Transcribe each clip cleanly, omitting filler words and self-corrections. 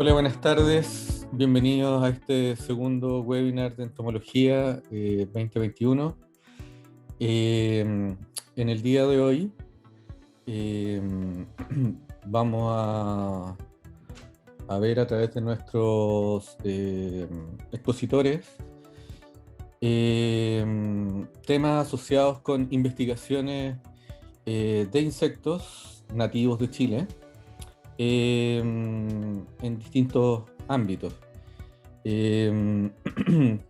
Hola, buenas tardes. Bienvenidos a este segundo webinar de entomología 2021. En el día de hoy eh, vamos a ver a través de nuestros expositores temas asociados con investigaciones de insectos nativos de Chile en distintos ámbitos.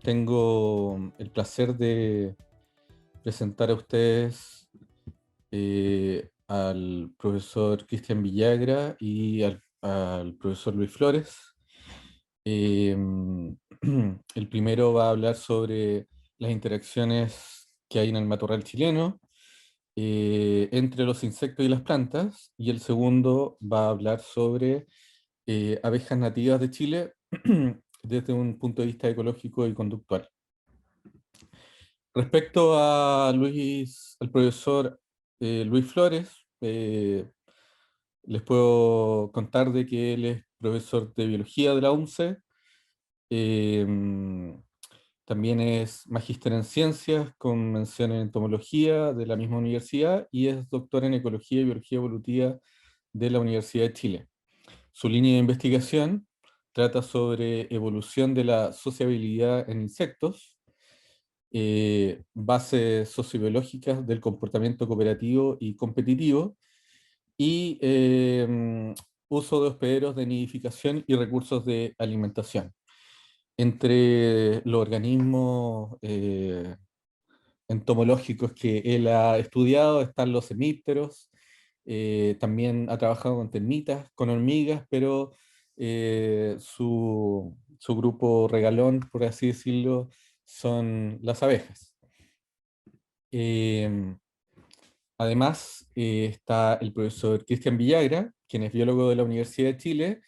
Tengo el placer de presentar a ustedes al profesor Cristian Villagra y al profesor Luis Flores. El primero va a hablar sobre las interacciones que hay en el matorral chileno entre los insectos y las plantas, y el segundo va a hablar sobre abejas nativas de Chile desde un punto de vista ecológico y conductual. Respecto al profesor Luis Flores, les puedo contar de que él es profesor de biología de la UNCE, también es magíster en ciencias con mención en entomología de la misma universidad y es doctor en ecología y biología evolutiva de la Universidad de Chile. Su línea de investigación trata sobre evolución de la sociabilidad en insectos, bases sociobiológicas del comportamiento cooperativo y competitivo, y uso de hospederos de nidificación y recursos de alimentación. Entre los organismos entomológicos que él ha estudiado están los hemípteros, también ha trabajado con termitas, con hormigas, pero su grupo regalón, por así decirlo, son las abejas. Además, está el profesor Cristian Villagra, quien es biólogo de la Universidad de Chile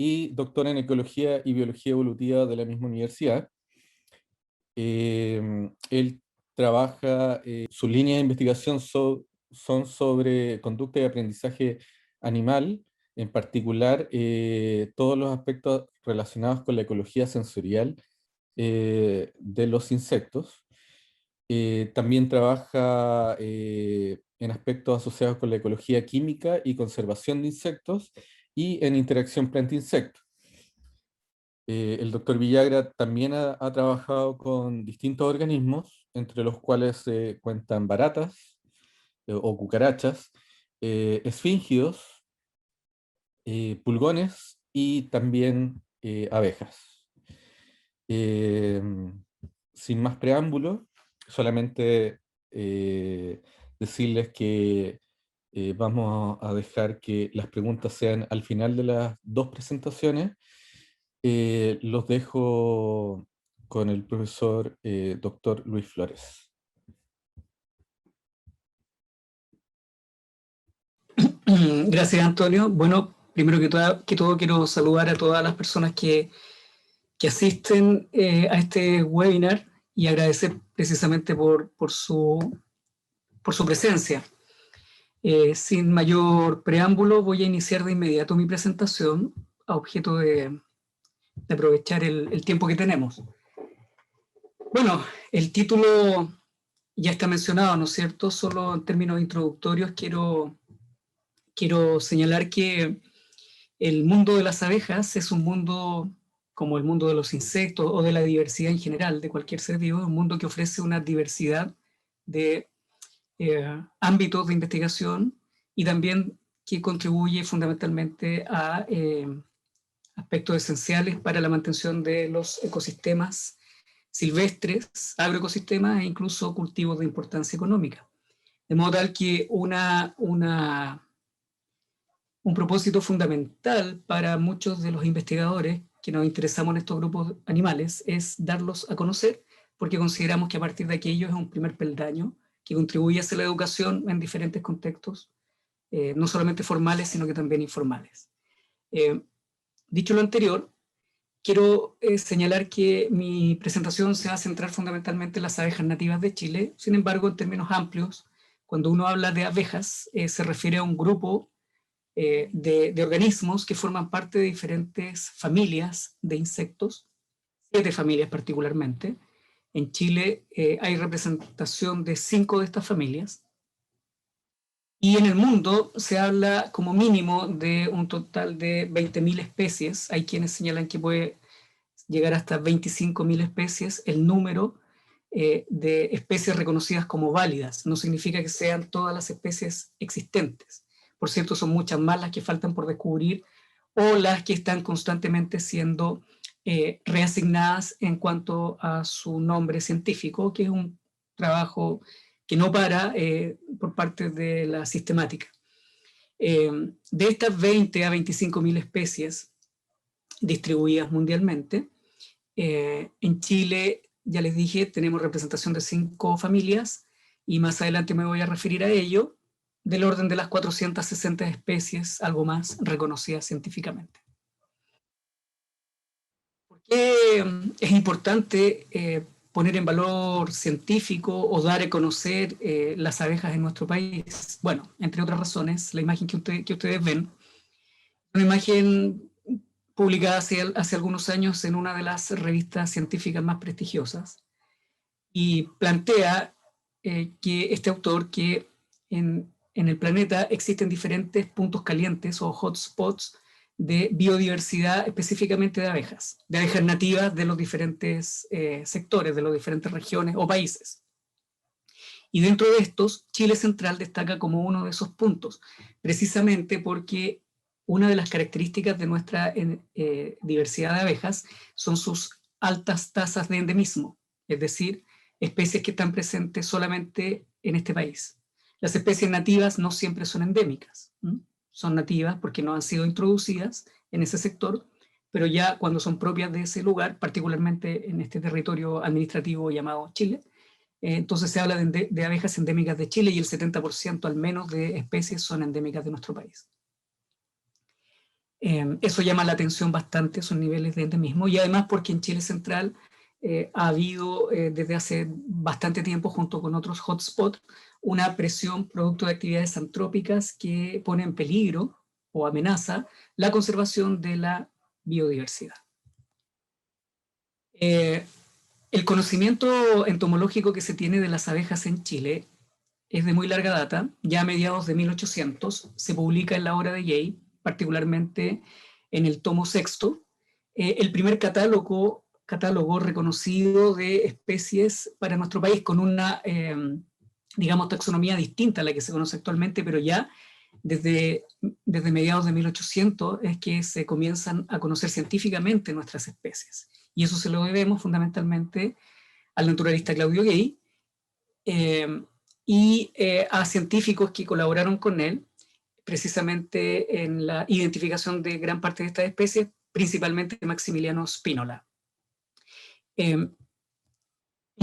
y doctor en ecología y biología evolutiva de la misma universidad. Él trabaja, sus líneas de investigación son sobre conducta y aprendizaje animal, en particular todos los aspectos relacionados con la ecología sensorial de los insectos. También trabaja en aspectos asociados con la ecología química y conservación de insectos y en interacción planta-insecto. El doctor Villagra también ha trabajado con distintos organismos, entre los cuales se cuentan baratas o cucarachas, esfíngidos, pulgones y también abejas. Eh, Sin más preámbulo, solamente decirles que vamos a dejar que las preguntas sean al final de las dos presentaciones. Los dejo con el profesor doctor Luis Flores. Gracias, Antonio. Bueno, primero que todo quiero saludar a todas las personas que asisten a este webinar y agradecer precisamente por su presencia. Sin mayor preámbulo, voy a iniciar de inmediato mi presentación a objeto de aprovechar el tiempo que tenemos. Bueno, el título ya está mencionado, ¿no es cierto? Solo en términos introductorios quiero señalar que el mundo de las abejas es un mundo como el mundo de los insectos o de la diversidad en general, de cualquier ser vivo, un mundo que ofrece una diversidad de ámbitos de investigación y también que contribuye fundamentalmente a aspectos esenciales para la mantención de los ecosistemas silvestres, agroecosistemas e incluso cultivos de importancia económica. De modo tal que un propósito fundamental para muchos de los investigadores que nos interesamos en estos grupos animales es darlos a conocer, porque consideramos que a partir de aquello es un primer peldaño que contribuye hacia la educación en diferentes contextos, no solamente formales, sino que también informales. Dicho lo anterior, quiero señalar que mi presentación se va a centrar fundamentalmente en las abejas nativas de Chile. Sin embargo, en términos amplios, cuando uno habla de abejas, se refiere a un grupo de organismos que forman parte de diferentes familias de insectos, 7 familias particularmente. En Chile hay representación de 5 de estas familias. Y en el mundo se habla como mínimo de un total de 20.000 especies. Hay quienes señalan que puede llegar hasta 25.000 especies. El número de especies reconocidas como válidas no significa que sean todas las especies existentes. Por cierto, son muchas más las que faltan por descubrir o las que están constantemente siendo reasignadas en cuanto a su nombre científico, que es un trabajo que no para por parte de la sistemática. De estas 20 a 25.000 especies distribuidas mundialmente, en Chile, ya les dije, tenemos representación de 5 familias y más adelante me voy a referir a ello, del orden de las 460 especies, algo más, reconocidas científicamente. ¿Por qué es importante poner en valor científico o dar a conocer las abejas en nuestro país? Bueno, entre otras razones, la imagen que ustedes ven, una imagen publicada hace algunos años en una de las revistas científicas más prestigiosas, y plantea que este autor que en el planeta existen diferentes puntos calientes o hotspots de biodiversidad, específicamente de abejas nativas de los diferentes sectores, de las diferentes regiones o países. Y dentro de estos, Chile Central destaca como uno de esos puntos, precisamente porque una de las características de nuestra diversidad de abejas son sus altas tasas de endemismo, es decir, especies que están presentes solamente en este país. Las especies nativas no siempre son endémicas, son nativas porque no han sido introducidas en ese sector, pero ya cuando son propias de ese lugar, particularmente en este territorio administrativo llamado Chile, entonces se habla de abejas endémicas de Chile y el 70% al menos de especies son endémicas de nuestro país. Eso llama la atención bastante, esos niveles de endemismo, y además porque en Chile Central ha habido desde hace bastante tiempo, junto con otros hotspots, una presión producto de actividades antrópicas que pone en peligro o amenaza la conservación de la biodiversidad. El conocimiento entomológico que se tiene de las abejas en Chile es de muy larga data. Ya a mediados de 1800 se publica en la obra de Jay, particularmente en el tomo sexto, el primer catálogo reconocido de especies para nuestro país, con una, digamos, taxonomía distinta a la que se conoce actualmente, pero ya desde mediados de 1800 es que se comienzan a conocer científicamente nuestras especies. Y eso se lo debemos fundamentalmente al naturalista Claudio Gay y a científicos que colaboraron con él, precisamente en la identificación de gran parte de estas especies, principalmente Maximiliano Spínola. En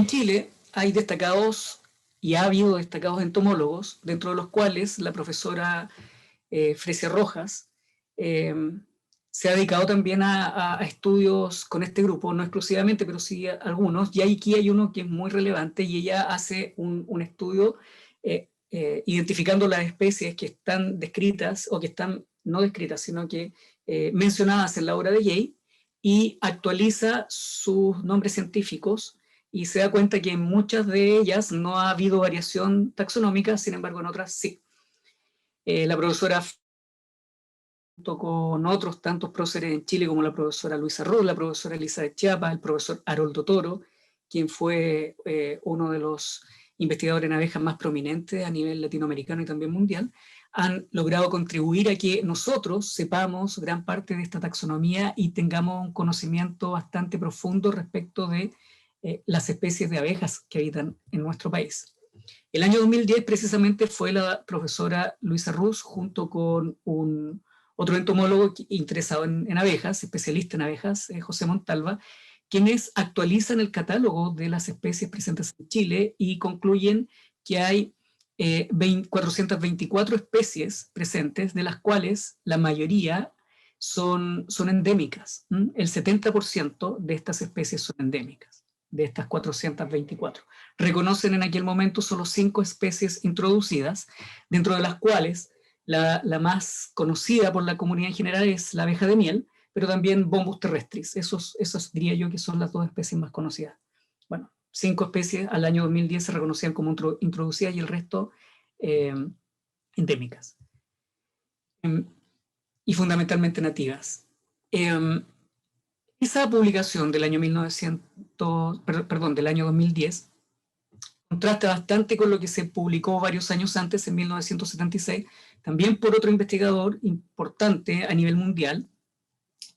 Chile hay destacados, y ha habido destacados entomólogos, dentro de los cuales la profesora Fresia Rojas se ha dedicado también a estudios con este grupo, no exclusivamente, pero sí algunos, y aquí hay uno que es muy relevante, y ella hace un estudio identificando las especies que están descritas, o que están no descritas, sino que mencionadas en la obra de Jay, y actualiza sus nombres científicos, y se da cuenta que en muchas de ellas no ha habido variación taxonómica, sin embargo en otras sí. La profesora, junto con otros tantos próceres en Chile como la profesora Luisa Ruz, la profesora Elizabeth Chiapa, el profesor Haroldo Toro, quien fue uno de los investigadores en abejas más prominentes a nivel latinoamericano y también mundial, han logrado contribuir a que nosotros sepamos gran parte de esta taxonomía y tengamos un conocimiento bastante profundo respecto de las especies de abejas que habitan en nuestro país. El año 2010 precisamente fue la profesora Luisa Ruz, junto con otro entomólogo interesado en abejas, especialista en abejas, José Montalva, quienes actualizan el catálogo de las especies presentes en Chile y concluyen que hay 424 especies presentes, de las cuales la mayoría son endémicas. El 70% de estas especies son endémicas, de estas 424. Reconocen en aquel momento solo 5 especies introducidas, dentro de las cuales La más conocida por la comunidad en general es la abeja de miel, pero también Bombus terrestris. Esos diría yo que son las dos especies más conocidas. Bueno, 5 especies al año 2010 se reconocían como introducidas y el resto endémicas. Y fundamentalmente nativas. Esa publicación del año 2010 contrasta bastante con lo que se publicó varios años antes, en 1976, también por otro investigador importante a nivel mundial.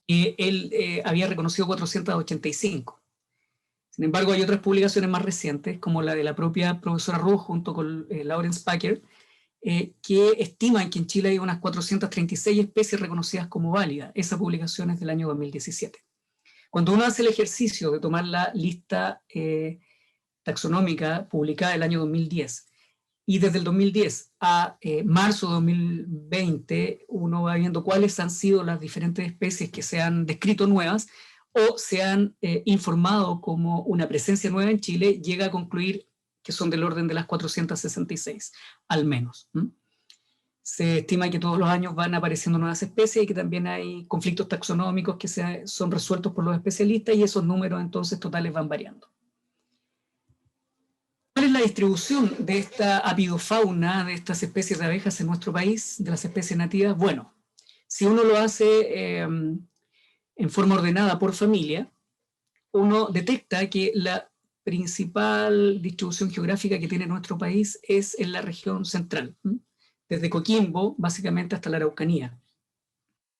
Él había reconocido 485. Sin embargo, hay otras publicaciones más recientes, como la de la propia profesora Roos junto con Lawrence Packer, que estiman que en Chile hay unas 436 especies reconocidas como válidas. Esa publicación es del año 2017. Cuando uno hace el ejercicio de tomar la lista taxonómica publicada el año 2010, y desde el 2010 a marzo de 2020, uno va viendo cuáles han sido las diferentes especies que se han descrito nuevas o se han informado como una presencia nueva en Chile, llega a concluir que son del orden de las 466, al menos. Se estima que todos los años van apareciendo nuevas especies y que también hay conflictos taxonómicos que son resueltos por los especialistas, y esos números entonces totales van variando. ¿Cuál es la distribución de esta apidofauna, de estas especies de abejas en nuestro país, de las especies nativas? Bueno, si uno lo hace en forma ordenada por familia, uno detecta que la principal distribución geográfica que tiene nuestro país es en la región central, desde Coquimbo básicamente hasta la Araucanía.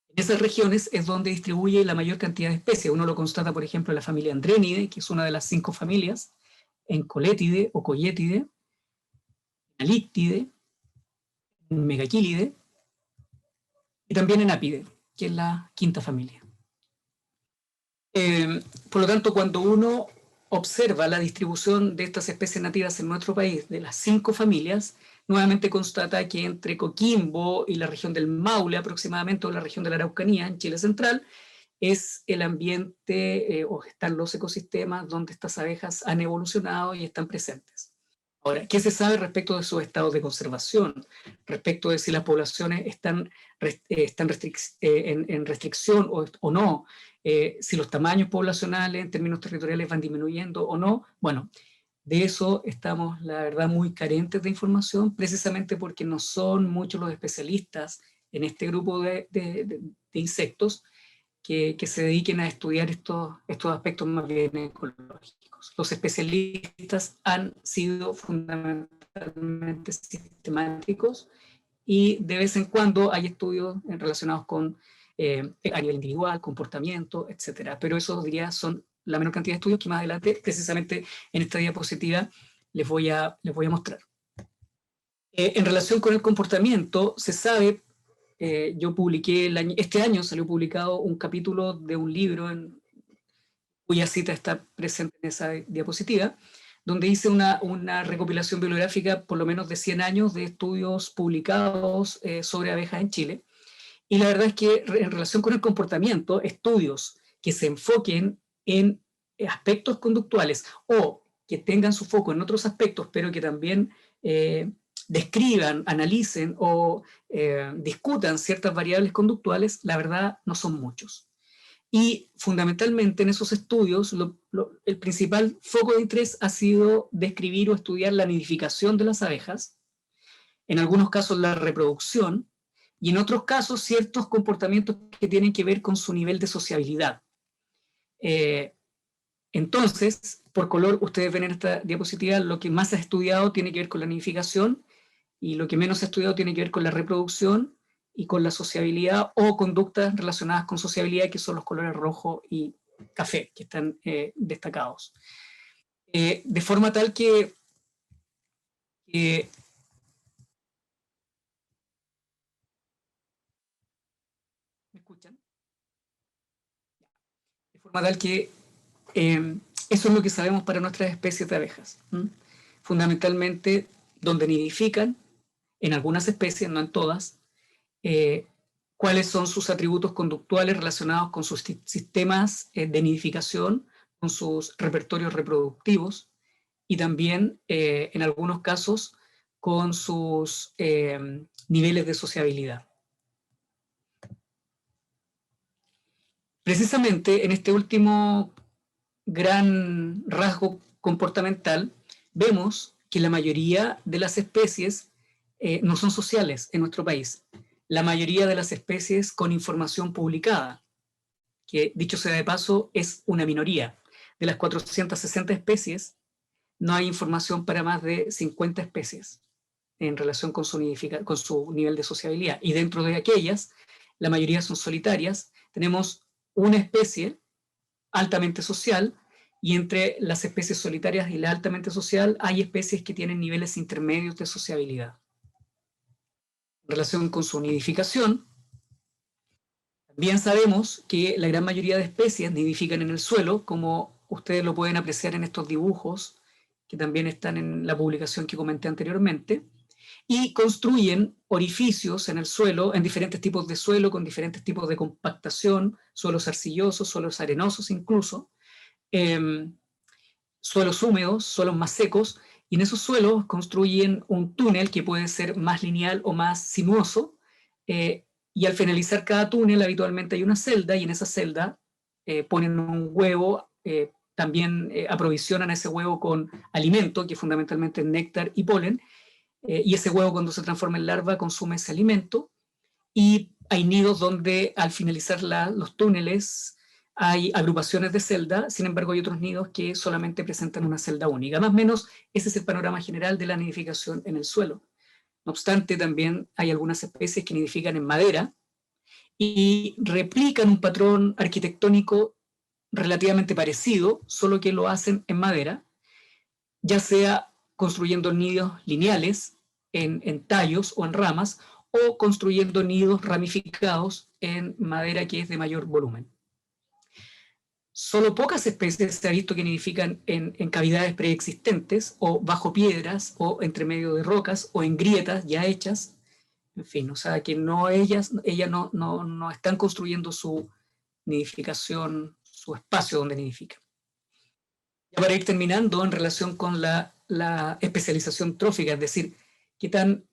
En esas regiones es donde distribuye la mayor cantidad de especies. Uno lo constata, por ejemplo, en la familia Andrenidae, que es una de las 5 familias, en Colétide o Coyétide, Alictide, Megaquilide, y también en Apide, que es la 5ª familia. Por lo tanto, cuando uno observa la distribución de estas especies nativas en nuestro país, de las 5 familias, nuevamente constata que entre Coquimbo y la región del Maule aproximadamente, o la región de la Araucanía, en Chile central, es el ambiente o están los ecosistemas donde estas abejas han evolucionado y están presentes. Ahora, ¿qué se sabe respecto de sus estados de conservación? Respecto de si las poblaciones están en restricción o no, si los tamaños poblacionales en términos territoriales van disminuyendo o no. Bueno, de eso estamos, la verdad, muy carentes de información, precisamente porque no son muchos los especialistas en este grupo de insectos que se dediquen a estudiar estos aspectos más bien ecológicos. Los especialistas han sido fundamentalmente sistemáticos y de vez en cuando hay estudios relacionados con a nivel individual, comportamiento, etcétera. Pero eso, diría, son la menor cantidad de estudios que más adelante, precisamente en esta diapositiva, les voy a mostrar. En relación con el comportamiento, se sabe, yo publiqué, este año salió publicado un capítulo de un libro cuya cita está presente en esa diapositiva, donde hice una recopilación bibliográfica por lo menos de 100 años de estudios publicados sobre abejas en Chile. Y la verdad es que en relación con el comportamiento, estudios que se enfoquen en aspectos conductuales o que tengan su foco en otros aspectos, pero que también describan, analicen o discutan ciertas variables conductuales, la verdad no son muchos. Y fundamentalmente en esos estudios el principal foco de interés ha sido describir o estudiar la nidificación de las abejas, en algunos casos la reproducción, y en otros casos ciertos comportamientos que tienen que ver con su nivel de sociabilidad. Entonces, por color, ustedes ven en esta diapositiva, lo que más se ha estudiado tiene que ver con la nidificación, y lo que menos se ha estudiado tiene que ver con la reproducción y con la sociabilidad o conductas relacionadas con sociabilidad, que son los colores rojo y café, que están destacados. De forma tal que ¿me escuchan? De forma tal que eso es lo que sabemos para nuestras especies de abejas. Fundamentalmente, donde nidifican, en algunas especies, no en todas, cuáles son sus atributos conductuales relacionados con sus sistemas de nidificación, con sus repertorios reproductivos, y también, en algunos casos, con sus niveles de sociabilidad. Precisamente en este último gran rasgo comportamental, vemos que la mayoría de las especies no son sociales en nuestro país. La mayoría de las especies con información publicada, que dicho sea de paso es una minoría. De las 460 especies, no hay información para más de 50 especies en relación con su nivel de sociabilidad. Y dentro de aquellas, la mayoría son solitarias. Tenemos una especie altamente social, y entre las especies solitarias y la altamente social hay especies que tienen niveles intermedios de sociabilidad. En relación con su nidificación, bien sabemos que la gran mayoría de especies nidifican en el suelo, como ustedes lo pueden apreciar en estos dibujos, que también están en la publicación que comenté anteriormente, y construyen orificios en el suelo, en diferentes tipos de suelo, con diferentes tipos de compactación, suelos arcillosos, suelos arenosos incluso, suelos húmedos, suelos más secos, y en esos suelos construyen un túnel que puede ser más lineal o más sinuoso, y al finalizar cada túnel habitualmente hay una celda, y en esa celda ponen un huevo, también aprovisionan a ese huevo con alimento, que fundamentalmente es néctar y polen, y ese huevo cuando se transforma en larva consume ese alimento, y hay nidos donde al finalizar los túneles hay agrupaciones de celda, sin embargo hay otros nidos que solamente presentan una celda única. Más o menos ese es el panorama general de la nidificación en el suelo. No obstante, también hay algunas especies que nidifican en madera y replican un patrón arquitectónico relativamente parecido, solo que lo hacen en madera, ya sea construyendo nidos lineales en tallos o en ramas, o construyendo nidos ramificados en madera que es de mayor volumen. Solo pocas especies se ha visto que nidifican en cavidades preexistentes, o bajo piedras, o entre medio de rocas, o en grietas ya hechas. En fin, o sea que ellas no están construyendo su nidificación, su espacio donde nidifican. Ya para ir terminando, en relación con la especialización trófica, es decir, qué tan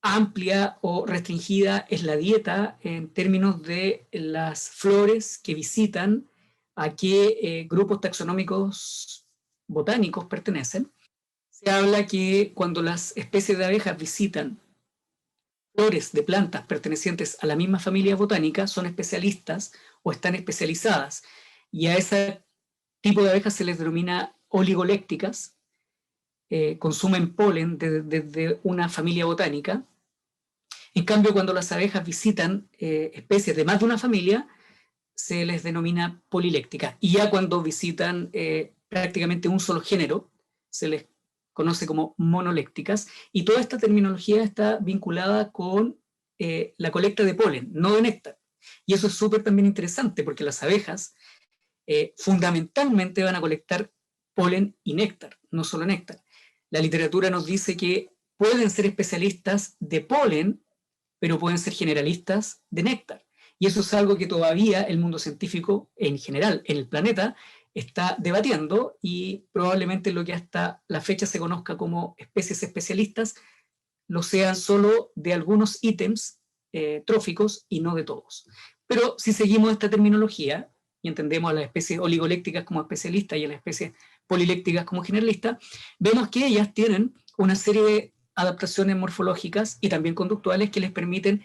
amplia o restringida es la dieta en términos de las flores que visitan, a qué grupos taxonómicos botánicos pertenecen. Se habla que cuando las especies de abejas visitan flores de plantas pertenecientes a la misma familia botánica, son especialistas o están especializadas, y a ese tipo de abejas se les denomina oligolécticas, consumen polen desde una familia botánica. En cambio, cuando las abejas visitan especies de más de una familia, se les denomina polilécticas. Y ya cuando visitan prácticamente un solo género, se les conoce como monolécticas. Y toda esta terminología está vinculada con la colecta de polen, no de néctar. Y eso es súper también interesante, porque las abejas fundamentalmente van a colectar polen y néctar, no solo néctar. La literatura nos dice que pueden ser especialistas de polen, pero pueden ser generalistas de néctar. Y eso es algo que todavía el mundo científico en general en el planeta está debatiendo, y probablemente lo que hasta la fecha se conozca como especies especialistas lo sean solo de algunos ítems tróficos y no de todos. Pero si seguimos esta terminología y entendemos a las especies oligolécticas como especialistas y a las especies polilécticas como generalistas, vemos que ellas tienen una serie de adaptaciones morfológicas y también conductuales que les permiten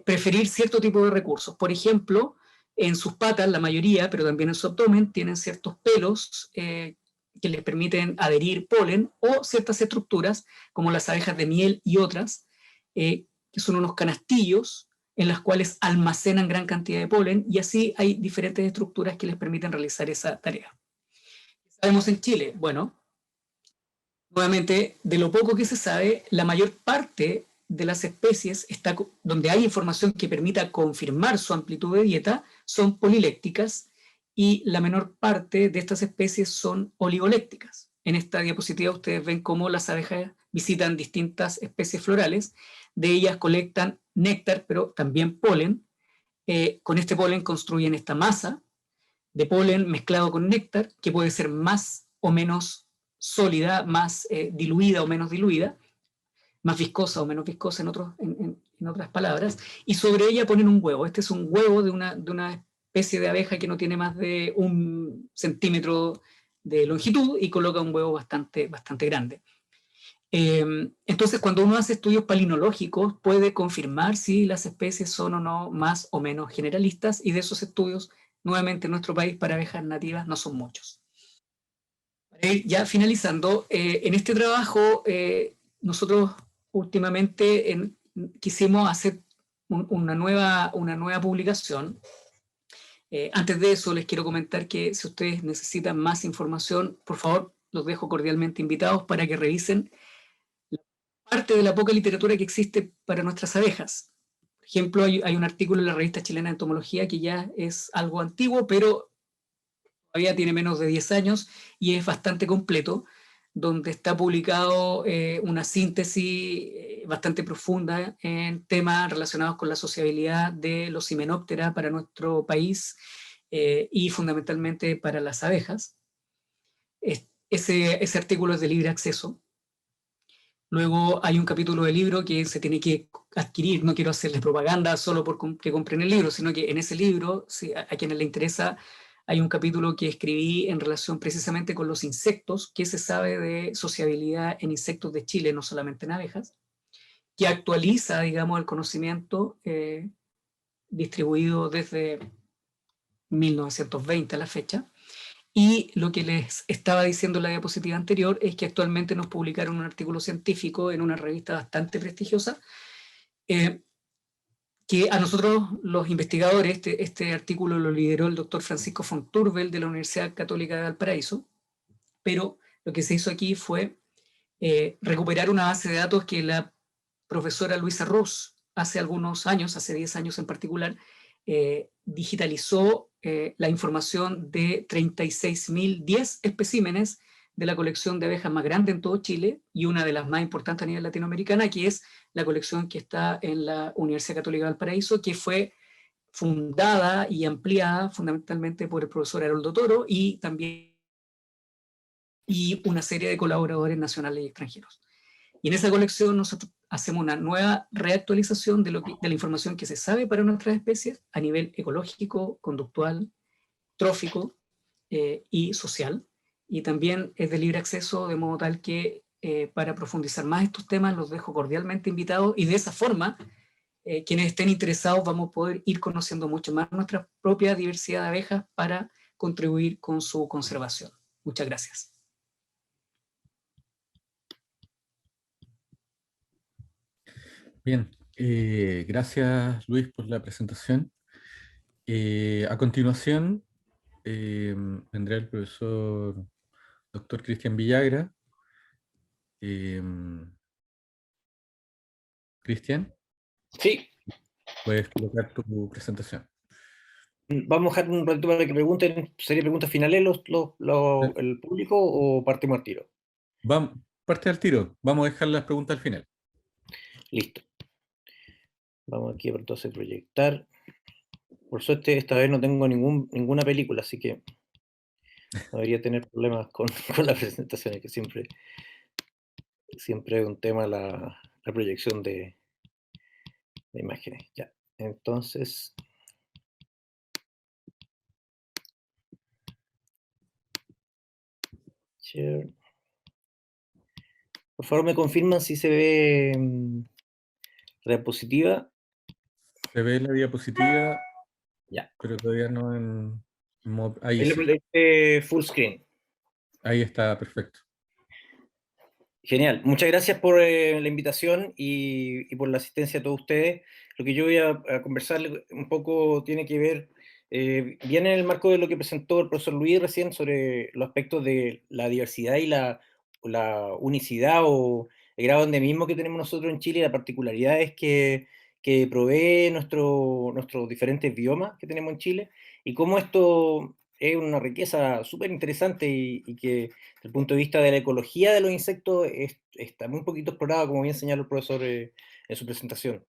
preferir cierto tipo de recursos. Por ejemplo, en sus patas, la mayoría, pero también en su abdomen, tienen ciertos pelos que les permiten adherir polen, o ciertas estructuras, como las abejas de miel y otras, que son unos canastillos en las cuales almacenan gran cantidad de polen, y así hay diferentes estructuras que les permiten realizar esa tarea. ¿Qué sabemos en Chile? Bueno, nuevamente, de lo poco que se sabe, la mayor parte de las especies donde hay información que permita confirmar su amplitud de dieta son polilécticas, y la menor parte de estas especies son oligolécticas. En esta diapositiva ustedes ven cómo las abejas visitan distintas especies florales, de ellas colectan néctar, pero también polen. Con este polen construyen esta masa de polen mezclado con néctar, que puede ser más o menos sólida, más diluida o menos diluida. más viscosa o menos viscosa en otras palabras, y sobre ella ponen un huevo. Este es un huevo de una especie de abeja que no tiene más de 1 centímetro de longitud y coloca un huevo bastante grande. Entonces, cuando uno hace estudios palinológicos, puede confirmar si las especies son o no más o menos generalistas, y de esos estudios, nuevamente en nuestro país, para abejas nativas, no son muchos. Ya finalizando, en este trabajo, nosotros últimamente quisimos hacer una nueva publicación. Antes de eso, les quiero comentar que si ustedes necesitan más información, por favor, los dejo cordialmente invitados para que revisen parte de la poca literatura que existe para nuestras abejas. Por ejemplo, hay un artículo en la revista chilena de entomología que ya es algo antiguo, pero todavía tiene menos de 10 años y es bastante completo, donde está publicado una síntesis bastante profunda en temas relacionados con la sociabilidad de los himenóptera para nuestro país y fundamentalmente para las abejas. Ese artículo es de libre acceso. Luego hay un capítulo del libro que se tiene que adquirir. No quiero hacerles propaganda solo por que compren el libro, sino que en ese libro, si a quienes le interesa, hay un capítulo que escribí en relación precisamente con los insectos, qué se sabe de sociabilidad en insectos de Chile, no solamente en abejas, que actualiza, digamos, el conocimiento distribuido desde 1920 a la fecha. Y lo que les estaba diciendo en la diapositiva anterior es que actualmente nos publicaron un artículo científico en una revista bastante prestigiosa, eh, que a nosotros los investigadores, este artículo lo lideró el doctor Francisco Fonturbel de la Universidad Católica de Valparaíso, pero lo que se hizo aquí fue recuperar una base de datos que la profesora Luisa Ross hace algunos años, hace 10 años en particular, digitalizó la información de 36.010 especímenes de la colección de abejas más grande en todo Chile y una de las más importantes a nivel latinoamericana, que es la colección que está en la Universidad Católica de Valparaíso, que fue fundada y ampliada fundamentalmente por el profesor Haroldo Toro y también una serie de colaboradores nacionales y extranjeros. Y en esa colección nosotros hacemos una nueva reactualización de la información que se sabe para nuestras especies a nivel ecológico, conductual, trófico y social. Y también es de libre acceso, de modo tal que para profundizar más estos temas los dejo cordialmente invitados, y de esa forma quienes estén interesados vamos a poder ir conociendo mucho más nuestra propia diversidad de abejas para contribuir con su conservación. Muchas gracias. Bien, gracias Luis por la presentación. A continuación vendrá el profesor doctor Cristian Villagra. Cristian, Sí, puedes colocar tu presentación. vamos a dejar un ratito para que pregunten. ¿Sería preguntas finales Eh, el público o partimos al tiro? Vamos, parte al tiro. Vamos a dejar las preguntas al final. Listo. Vamos aquí entonces a proyectar. Por suerte, esta vez no tengo ninguna película, así que no debería tener problemas con, con las presentaciones, que siempre es un tema la proyección de imágenes. Ya, entonces, share. Por favor, me confirman si se ve diapositiva. Se ve la diapositiva, Ya. pero todavía no en ahí Ahí le sí. proyecté full screen. Ahí está, perfecto. Genial, muchas gracias por la invitación y por la asistencia a todos ustedes. Lo que yo voy a conversar un poco tiene que ver, bien en el marco de lo que presentó el profesor Luis recién sobre los aspectos de la diversidad y la unicidad o el grado de endemismo que tenemos nosotros en Chile, y las particularidades que provee nuestros diferentes biomas que tenemos en Chile, y cómo esto es una riqueza súper interesante y que desde el punto de vista de la ecología de los insectos está muy poquito explorado, como bien señaló el profesor en su presentación.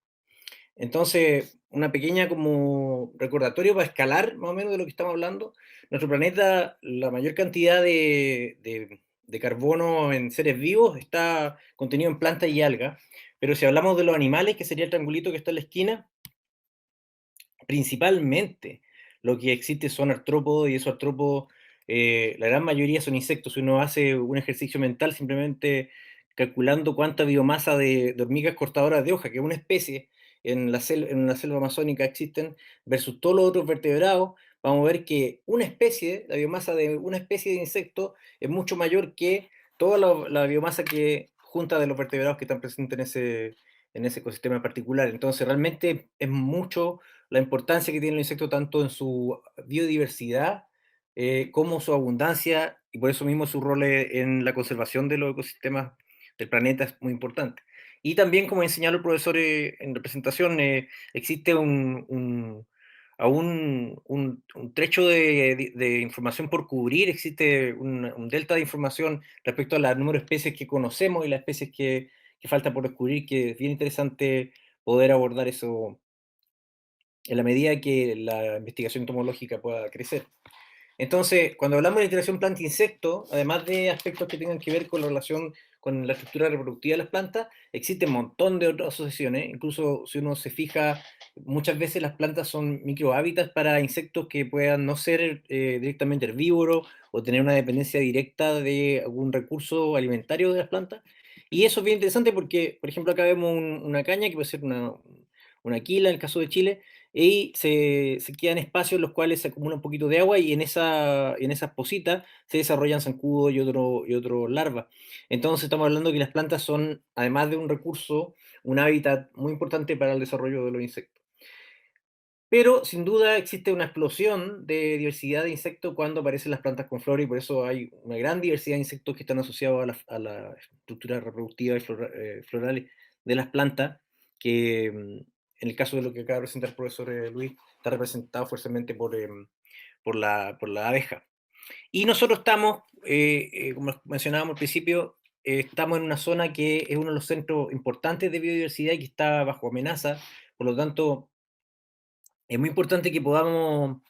Entonces, una pequeña como recordatorio para escalar más o menos de lo que estamos hablando. Nuestro planeta, la mayor cantidad de de carbono en seres vivos está contenido en plantas y algas, pero si hablamos de los animales, que sería el triangulito que está en la esquina, principalmente lo que existe son artrópodos, y esos artrópodos, la gran mayoría son insectos. Si uno hace un ejercicio mental simplemente calculando cuánta biomasa de hormigas cortadoras de hoja, que es una especie en la selva amazónica existen, versus todos los otros vertebrados, vamos a ver que una especie, la biomasa de una especie de insecto es mucho mayor que toda la biomasa que junta de los vertebrados que están presentes en ese ecosistema en particular. Entonces, realmente es mucho la importancia que tiene el insecto tanto en su biodiversidad como su abundancia, y por eso mismo su rol en la conservación de los ecosistemas del planeta es muy importante. Y también, como enseñó el profesor en representación, existe aún un trecho de información por cubrir, existe un delta de información respecto a los número de especies que conocemos y las especies que falta por descubrir, que es bien interesante poder abordar eso en la medida que la investigación entomológica pueda crecer. Entonces, cuando hablamos de interacción planta-insecto, además de aspectos que tengan que ver con la relación con la estructura reproductiva de las plantas, existe un montón de otras asociaciones. Incluso si uno se fija, muchas veces las plantas son microhábitats para insectos que puedan no ser directamente herbívoros o tener una dependencia directa de algún recurso alimentario de las plantas. Y eso es bien interesante porque, por ejemplo, acá vemos una caña que puede ser una quila en el caso de Chile, y se quedan espacios en los cuales se acumula un poquito de agua, y en esas pocitas se desarrollan zancudos y otro larvas. Entonces estamos hablando que las plantas son, además de un recurso, un hábitat muy importante para el desarrollo de los insectos. Pero sin duda existe una explosión de diversidad de insectos cuando aparecen las plantas con flora, y por eso hay una gran diversidad de insectos que están asociados a la estructura reproductiva y florales de las plantas, que en el caso de lo que acaba de presentar el profesor Luis, está representado fuertemente por la abeja. Y nosotros estamos, como mencionábamos al principio, estamos en una zona que es uno de los centros importantes de biodiversidad y que está bajo amenaza. Por lo tanto, es muy importante que podamos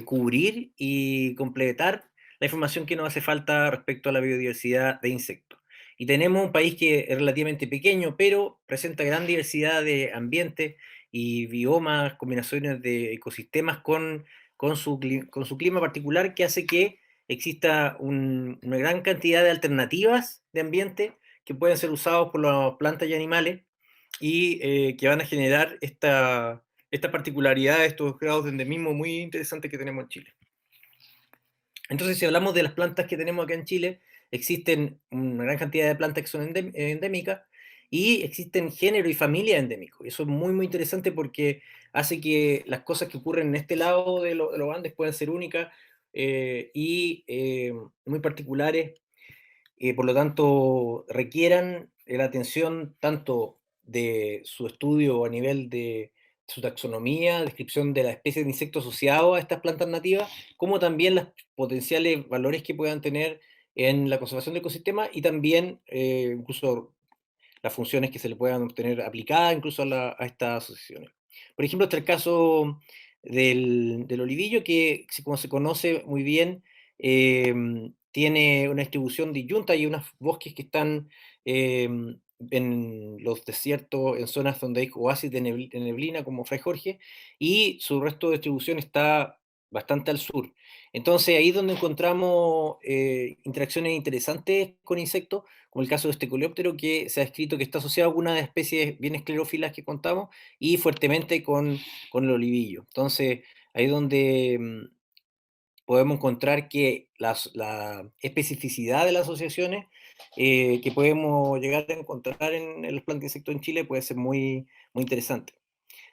cubrir y completar la información que nos hace falta respecto a la biodiversidad de insectos. Y tenemos un país que es relativamente pequeño, pero presenta gran diversidad de ambientes y biomas, combinaciones de ecosistemas con su clima particular, que hace que exista una gran cantidad de alternativas de ambiente que pueden ser usados por las plantas y animales, y que van a generar esta particularidad, estos grados de endemismo muy interesantes que tenemos en Chile. Entonces, si hablamos de las plantas que tenemos acá en Chile, existen una gran cantidad de plantas que son endémicas, y existen género y familia endémicos. Eso es muy, muy interesante porque hace que las cosas que ocurren en este lado de los Andes puedan ser únicas y muy particulares, por lo tanto requieran la atención tanto de su estudio a nivel de su taxonomía, descripción de la especie de insectos asociados a estas plantas nativas, como también los potenciales valores que puedan tener en la conservación del ecosistema, y también incluso las funciones que se le puedan obtener aplicadas incluso a estas asociaciones. Por ejemplo, está el caso del olivillo, que como se conoce muy bien, tiene una distribución disyunta. Hay unos bosques que están en los desiertos, en zonas donde hay oasis de neblina, como Fray Jorge, y su resto de distribución está bastante al sur. Entonces, ahí es donde encontramos interacciones interesantes con insectos, como el caso de este coleóptero, que se ha descrito que está asociado a algunas especies bien esclerófilas que contamos, y fuertemente con el olivillo. Entonces, ahí es donde podemos encontrar que la especificidad de las asociaciones que podemos llegar a encontrar en los plantas de insectos en Chile puede ser muy, muy interesante.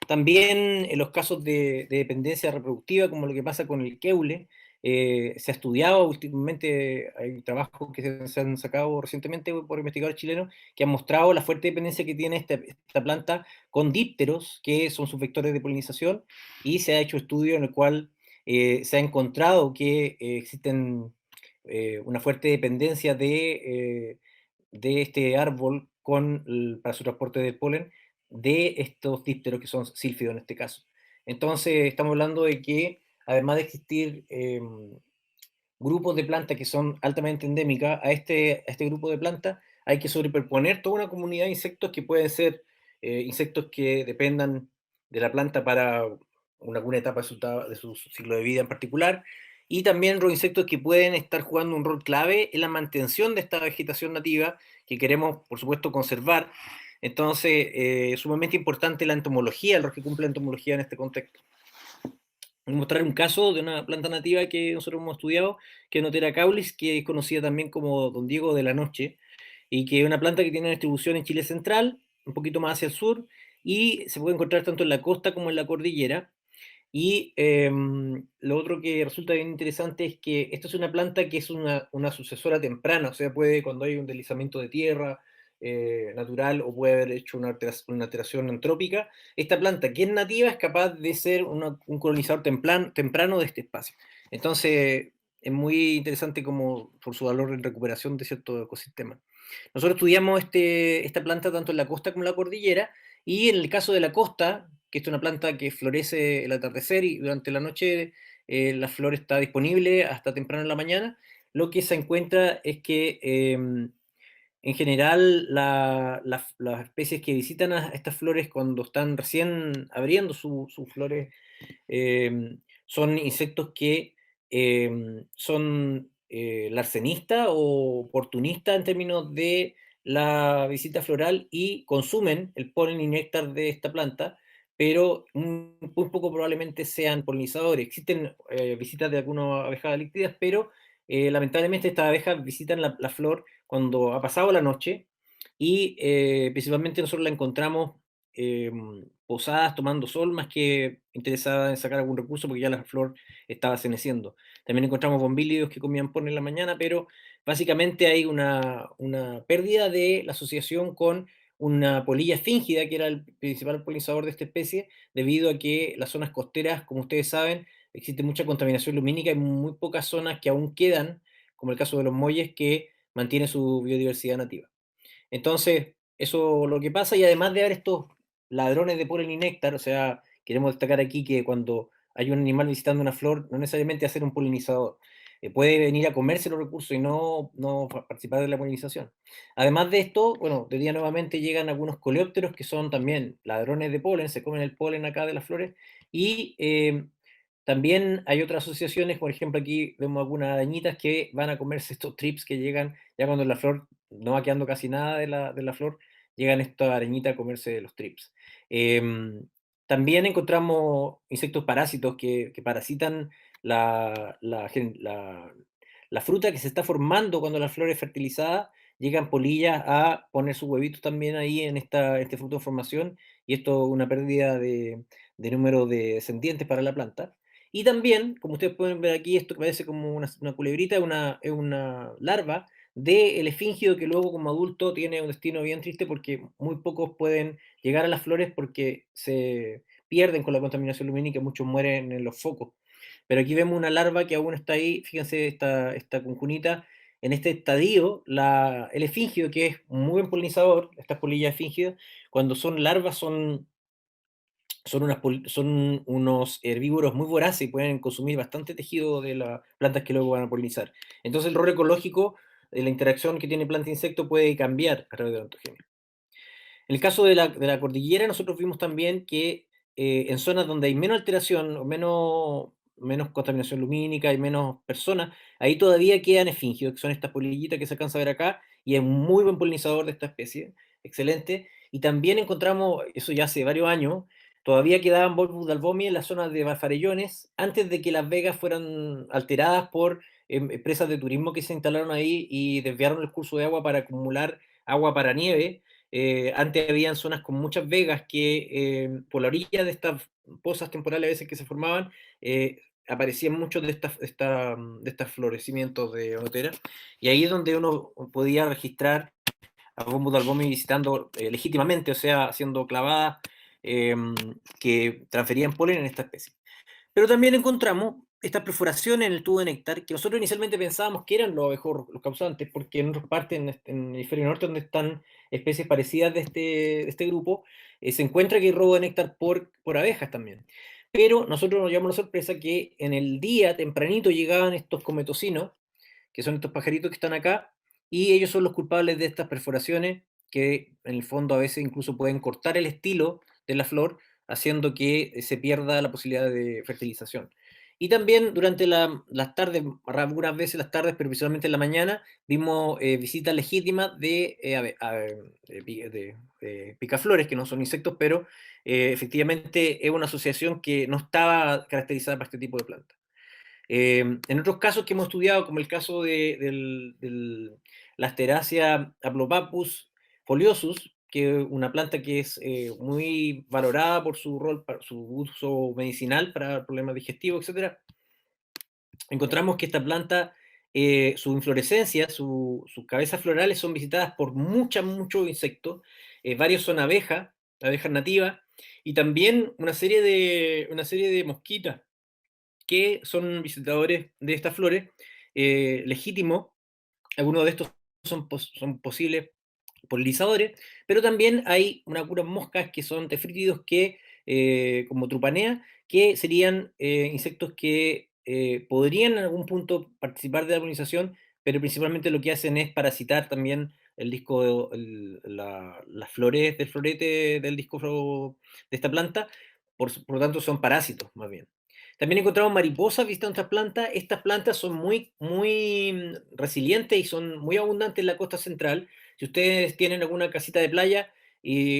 También en los casos de dependencia reproductiva, como lo que pasa con el keule, se ha estudiado últimamente, hay trabajos que se han sacado recientemente por investigadores chilenos que han mostrado la fuerte dependencia que tiene esta planta con dípteros, que son sus vectores de polinización, y se ha hecho estudio en el cual se ha encontrado que existen una fuerte dependencia de este árbol para su transporte del polen, de estos dípteros que son sílfidos en este caso. Entonces, estamos hablando de que, además de existir grupos de plantas que son altamente endémicas, a este grupo de plantas hay que sobreponer toda una comunidad de insectos que pueden ser insectos que dependan de la planta para alguna etapa de su ciclo de vida en particular, y también los insectos que pueden estar jugando un rol clave en la mantención de esta vegetación nativa que queremos, por supuesto, conservar. Entonces, es sumamente importante la entomología, el rol que cumple la entomología en este contexto. Voy a mostrar un caso de una planta nativa que nosotros hemos estudiado, que es Notera caulis, que es conocida también como Don Diego de la Noche, y que es una planta que tiene una distribución en Chile central, un poquito más hacia el sur, y se puede encontrar tanto en la costa como en la cordillera. Y lo otro que resulta bien interesante es que esta es una planta que es una sucesora temprana, o sea, puede cuando hay un deslizamiento de tierra natural o puede haber hecho una alteración antrópica, esta planta que es nativa es capaz de ser un colonizador temprano de este espacio. Entonces, es muy interesante como por su valor en recuperación de cierto ecosistema. Nosotros estudiamos esta planta tanto en la costa como en la cordillera, y en el caso de la costa, que es una planta que florece el atardecer y durante la noche la flor está disponible hasta temprano en la mañana, lo que se encuentra es que en general las especies que visitan a estas flores cuando están recién abriendo sus flores son insectos que son larcenistas o oportunistas en términos de la visita floral y consumen el polen y néctar de esta planta, pero muy poco probablemente sean polinizadores. Existen visitas de algunas abejas líctidas, pero lamentablemente estas abejas visitan la flor cuando ha pasado la noche, y principalmente nosotros la encontramos posadas tomando sol más que interesadas en sacar algún recurso porque ya la flor estaba ceneciendo. También encontramos bombilidos que comían polen en la mañana, pero básicamente hay una pérdida de la asociación con una polilla fíngida, que era el principal polinizador de esta especie, debido a que las zonas costeras, como ustedes saben, existe mucha contaminación lumínica y muy pocas zonas que aún quedan, como el caso de los muelles, que mantiene su biodiversidad nativa. Entonces, eso es lo que pasa, y además de haber estos ladrones de polen y néctar, o sea, queremos destacar aquí que cuando hay un animal visitando una flor, no necesariamente hacer un polinizador, puede venir a comerse los recursos y no participar de la polinización. Además de esto, bueno, de día nuevamente llegan algunos coleópteros que son también ladrones de polen, se comen el polen acá de las flores, y también hay otras asociaciones, por ejemplo aquí vemos algunas arañitas que van a comerse estos trips que llegan ya cuando la flor no va quedando casi nada de la flor, llegan estas arañitas a comerse los trips. También encontramos insectos parásitos que parasitan la fruta que se está formando cuando la flor es fertilizada. Llegan polillas a poner sus huevitos también ahí en este fruto en formación, y esto es una pérdida de número de descendientes para la planta. Y también, como ustedes pueden ver aquí, esto que parece como una culebrita, es una larva del esfingido que luego como adulto tiene un destino bien triste porque muy pocos pueden llegar a las flores porque se pierden con la contaminación lumínica, muchos mueren en los focos. Pero aquí vemos una larva que aún está ahí, fíjense esta cuncunita, en este estadio, el esfingido, que es un muy buen polinizador, estas polillas esfingidas, cuando son larvas son unos herbívoros muy voraces y pueden consumir bastante tejido de las plantas que luego van a polinizar. Entonces el rol ecológico de la interacción que tiene planta-insecto puede cambiar a través de la ontogenia. En el caso de la cordillera, nosotros vimos también que en zonas donde hay menos alteración, o menos contaminación lumínica y menos personas, ahí todavía quedan esfingios, que son estas polillitas que se alcanza a ver acá, y es un muy buen polinizador de esta especie, excelente. Y también encontramos, eso ya hace varios años, todavía quedaban Volvus dalbomi en las zonas de Farellones, antes de que Las Vegas fueran alteradas por empresas de turismo que se instalaron ahí y desviaron el curso de agua para acumular agua para nieve. Antes habían zonas con muchas vegas que por la orilla de estas pozas temporales a veces que se formaban, aparecían muchos de estos florecimientos de onotera, y ahí es donde uno podía registrar a Bombus dalbomi visitando legítimamente, o sea, haciendo clavadas eh, que transferían polen en esta especie. Pero también encontramos esta perforación en el tubo de néctar, que nosotros inicialmente pensábamos que eran los abejorros los causantes, porque en otras partes, en el hemisferio norte, donde están especies parecidas de este grupo, se encuentra que hay robo de néctar por abejas también. pero nosotros nos llamó la sorpresa que en el día, tempranito, llegaban estos cometocinos, que son estos pajaritos que están acá, y ellos son los culpables de estas perforaciones, que en el fondo a veces incluso pueden cortar el estilo de la flor, haciendo que se pierda la posibilidad de fertilización. Y también durante las tardes, algunas veces las tardes, pero principalmente en la mañana, vimos visitas legítimas de picaflores, que no son insectos, pero efectivamente es una asociación que no estaba caracterizada para este tipo de plantas. En otros casos que hemos estudiado, como el caso de la Asteraceae Aplopapus foliosus, que es una planta que es muy valorada por su rol, para su uso medicinal para problemas digestivos, etc. Encontramos que esta planta, su inflorescencia, sus cabezas florales son visitadas por muchos insectos, varios son abejas nativas, y también una serie de mosquitas que son visitadores de estas flores legítimos. Algunos de estos son posibles polinizadores, pero también hay unas moscas que son tefrítidos que, como Trupanea, que serían insectos que podrían en algún punto participar de la polinización, pero principalmente lo que hacen es parasitar también el disco, las flores del florete del disco de esta planta, por lo tanto son parásitos más bien. También encontramos mariposas visitando estas plantas. Estas plantas son muy resilientes y son muy abundantes en la costa central. Si ustedes tienen alguna casita de playa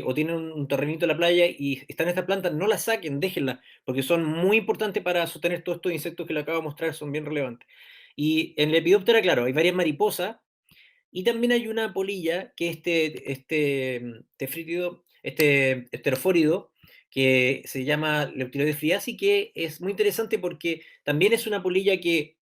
o tienen un terrenito en la playa y están estas plantas, no las saquen, déjenlas, porque son muy importantes para sostener todos estos insectos que les acabo de mostrar, son bien relevantes. Y en Lepidoptera, claro, hay varias mariposas y también hay una polilla que es tefrítido, este esterofórido, que se llama Leptiloides friasi, que es muy interesante porque también es una polilla que,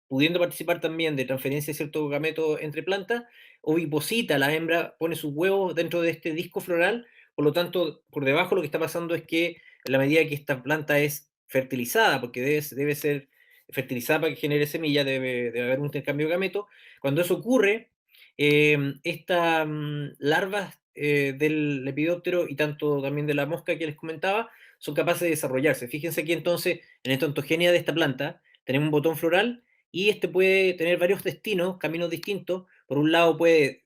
pudiendo participar también de transferencia de ciertos gametos entre plantas, oviposita, la hembra pone sus huevos dentro de este disco floral, por lo tanto, por debajo lo que está pasando es que en la medida que esta planta es fertilizada, porque debe ser fertilizada para que genere semilla, debe haber un intercambio de gametos, cuando eso ocurre, estas larvas del lepidóptero y tanto también de la mosca que les comentaba, son capaces de desarrollarse. Fíjense aquí entonces, en esta ontogenia de esta planta, tenemos un botón floral y este puede tener varios destinos, caminos distintos. Por un lado puede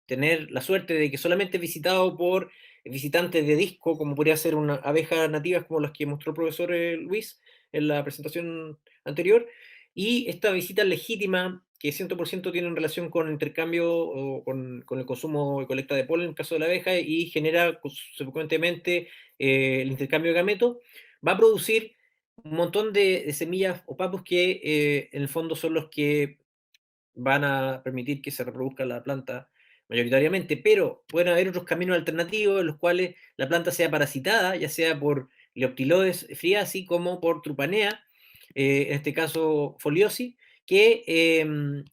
tener la suerte de que solamente es visitado por visitantes de disco, como podría ser una abeja nativas como las que mostró el profesor Luis en la presentación anterior, y esta visita legítima, que 100% tiene relación con el intercambio o con el consumo y colecta de polen en el caso de la abeja y genera subsecuentemente el intercambio de gametos, va a producir un montón de semillas o papus que en el fondo son los que van a permitir que se reproduzca la planta mayoritariamente, pero pueden haber otros caminos alternativos en los cuales la planta sea parasitada, ya sea por Leptiloides friasi como por Trupanea, en este caso foliosi, que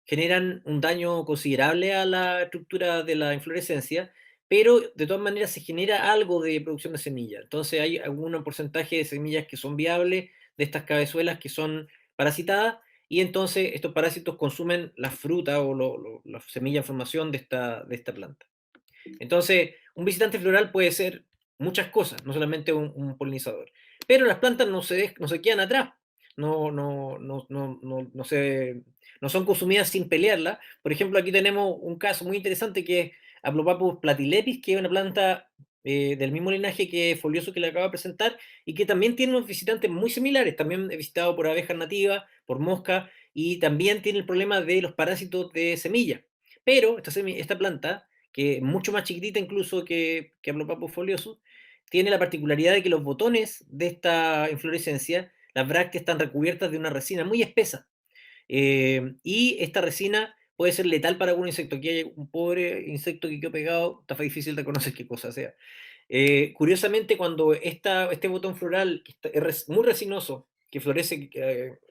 generan un daño considerable a la estructura de la inflorescencia, pero de todas maneras se genera algo de producción de semillas. Entonces hay algún porcentaje de semillas que son viables de estas cabezuelas que son parasitadas, y entonces estos parásitos consumen la fruta o la semilla en formación de esta planta. Entonces, un visitante floral puede ser muchas cosas, no solamente un polinizador. Pero las plantas no se quedan atrás, no son consumidas sin pelearla. Por ejemplo, aquí tenemos un caso muy interesante que es Aplopapus platylepis, que es una planta del mismo linaje que folioso que le acabo de presentar, y que también tiene unos visitantes muy similares. También es visitado por abejas nativas, por moscas, y también tiene el problema de los parásitos de semilla. Pero esta planta, que es mucho más chiquitita incluso que Aplopapus foliosus, tiene la particularidad de que los botones de esta inflorescencia, las brácteas están recubiertas de una resina muy espesa. Y esta resina puede ser letal para algún insecto. Aquí hay un pobre insecto que quedó pegado, está difícil de conocer qué cosa sea. Curiosamente, cuando este botón floral, que es muy resinoso, que florece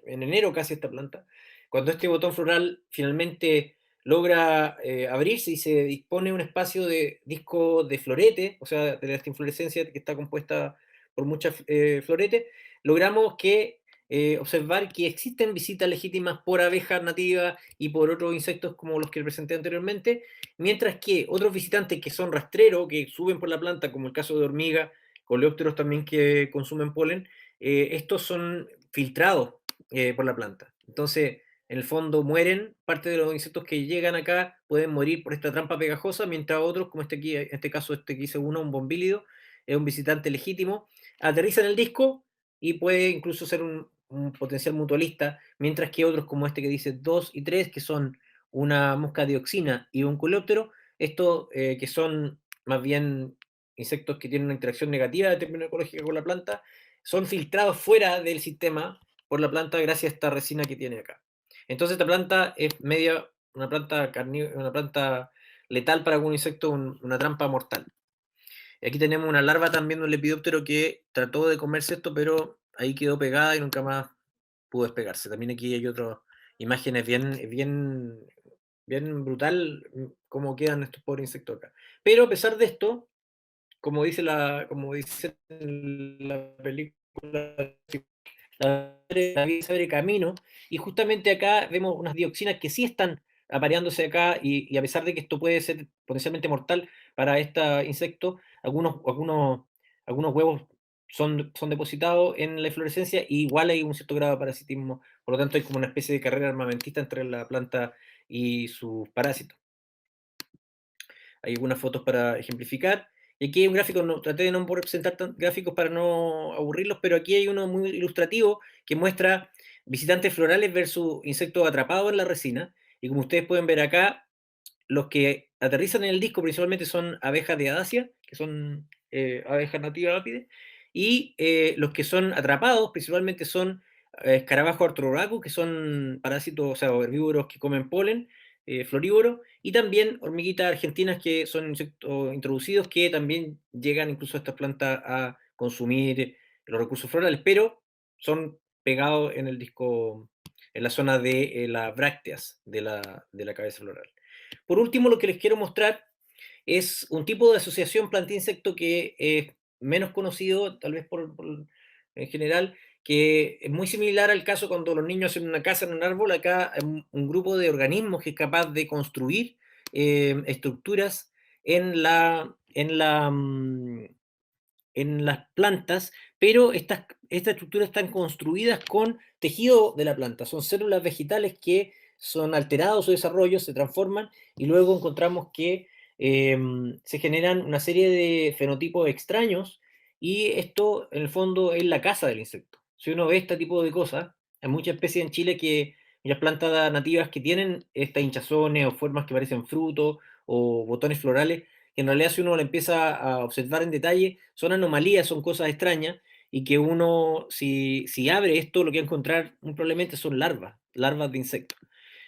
en enero casi esta planta, cuando este botón floral finalmente logra abrirse y se dispone un espacio de disco de florete, o sea, de esta inflorescencia que está compuesta por muchas floretes, logramos observar que existen visitas legítimas por abejas nativas y por otros insectos como los que presenté anteriormente, mientras que otros visitantes que son rastreros, que suben por la planta, como el caso de hormigas coleópteros también que consumen polen, estos son filtrados por la planta. Entonces, en el fondo mueren, parte de los insectos que llegan acá pueden morir por esta trampa pegajosa, mientras otros, como este aquí, en este caso este que hice uno, un bombílido, es un visitante legítimo, aterriza en el disco y puede incluso ser un potencial mutualista, mientras que otros como este que dice 2 y 3, que son una mosca dioxina y un coleóptero, estos que son más bien insectos que tienen una interacción negativa de término ecológica con la planta, son filtrados fuera del sistema por la planta gracias a esta resina que tiene acá. Entonces esta planta es una planta una planta letal para algún insecto, una trampa mortal. Y aquí tenemos una larva también de un lepidóptero que trató de comerse esto, pero ahí quedó pegada y nunca más pudo despegarse. También aquí hay otras imágenes bien brutal cómo quedan estos pobres insectos acá. Pero a pesar de esto, como dice en la película, la vida se abre camino, y justamente acá vemos unas dioxinas que sí están apareándose acá, y a pesar de que esto puede ser potencialmente mortal para este insecto, algunos huevos son depositados en la inflorescencia, y igual hay un cierto grado de parasitismo, por lo tanto hay como una especie de carrera armamentista entre la planta y sus parásitos. Hay algunas fotos para ejemplificar. Y aquí hay un gráfico, traté de no presentar gráficos para no aburrirlos, pero aquí hay uno muy ilustrativo que muestra visitantes florales versus insectos atrapados en la resina. Y como ustedes pueden ver acá, los que aterrizan en el disco principalmente son abejas de Adacia, que son abejas nativas ápides, y los que son atrapados principalmente son escarabajos artrodacus, que son parásitos, o sea, herbívoros que comen polen, florívoros, y también hormiguitas argentinas, que son insectos introducidos que también llegan incluso a estas plantas a consumir los recursos florales, pero son pegados en el disco, en la zona de las brácteas de la cabeza floral. Por último, lo que les quiero mostrar es un tipo de asociación planta-insecto que es menos conocido, tal vez en general, que es muy similar al caso cuando los niños hacen una casa en un árbol. Acá hay un grupo de organismos que es capaz de construir estructuras en las plantas, pero estas estructuras están construidas con tejido de la planta. Son células vegetales que son alterados su desarrollo, se transforman, y luego encontramos que se generan una serie de fenotipos extraños, y esto en el fondo es la casa del insecto. Si uno ve este tipo de cosas, hay muchas especies en Chile, muchas plantas nativas que tienen estas hinchazones o formas que parecen frutos o botones florales, que en realidad, si uno lo empieza a observar en detalle, son anomalías, son cosas extrañas, y que uno, si abre esto, lo que va a encontrar muy probablemente son larvas de insectos.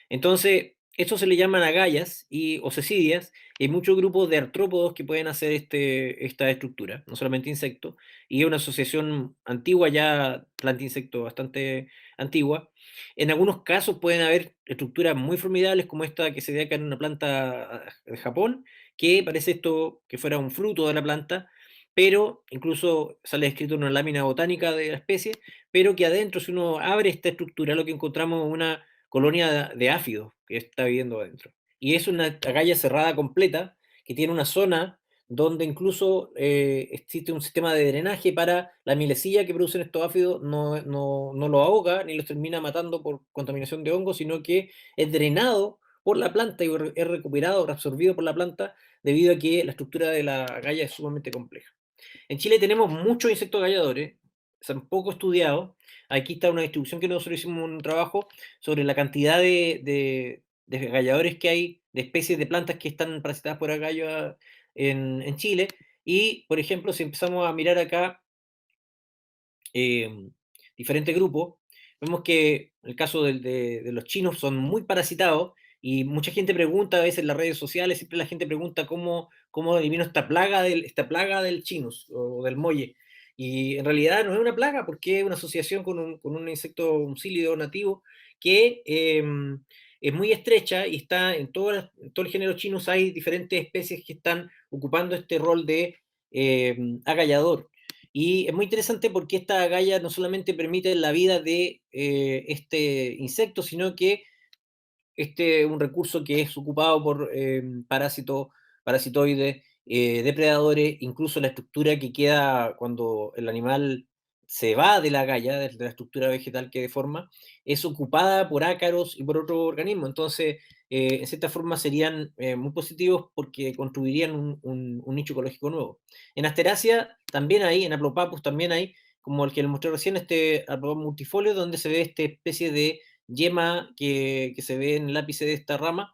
Entonces, esto se le llaman agallas o cecidias, y hay muchos grupos de artrópodos que pueden hacer esta estructura, no solamente insectos, y es una asociación antigua ya, planta-insecto bastante antigua. En algunos casos pueden haber estructuras muy formidables, como esta que se ve acá en una planta de Japón, que parece esto que fuera un fruto de la planta, pero incluso sale escrito en una lámina botánica de la especie, pero que adentro, si uno abre esta estructura, lo que encontramos es una colonia de áfidos que está viviendo adentro. Y es una agalla cerrada completa, que tiene una zona donde incluso existe un sistema de drenaje para la mielecilla que producen estos áfidos, no lo ahoga ni los termina matando por contaminación de hongos, sino que es drenado por la planta y es recuperado, reabsorbido por la planta, debido a que la estructura de la agalla es sumamente compleja. En Chile tenemos muchos insectos galladores, son poco estudiados. Aquí está una distribución que nosotros hicimos un trabajo sobre la cantidad de galladores que hay, de especies de plantas que están parasitadas por agallas en Chile. Y, por ejemplo, si empezamos a mirar acá eh, diferentes grupos, vemos que en el caso de los chinos son muy parasitados, y mucha gente pregunta a veces en las redes sociales, siempre la gente pregunta cómo elimino esta plaga del chinus o del molle. Y en realidad no es una plaga, porque es una asociación con un insecto, un cílido nativo, que es muy estrecha, y está en todo el género Chinus. Hay diferentes especies que están ocupando este rol de agallador. Y es muy interesante porque esta agalla no solamente permite la vida de este insecto, sino que este es un recurso que es ocupado por parasitoides depredadores, incluso la estructura que queda cuando el animal se va de la galla, de la estructura vegetal que deforma, es ocupada por ácaros y por otro organismo. Entonces, en cierta forma serían muy positivos porque construirían un nicho ecológico nuevo. En Asteracia también hay, en Aplopapus también hay, como el que les mostré recién, este Aplopapus multifolio, donde se ve esta especie de yema que se ve en el ápice de esta rama,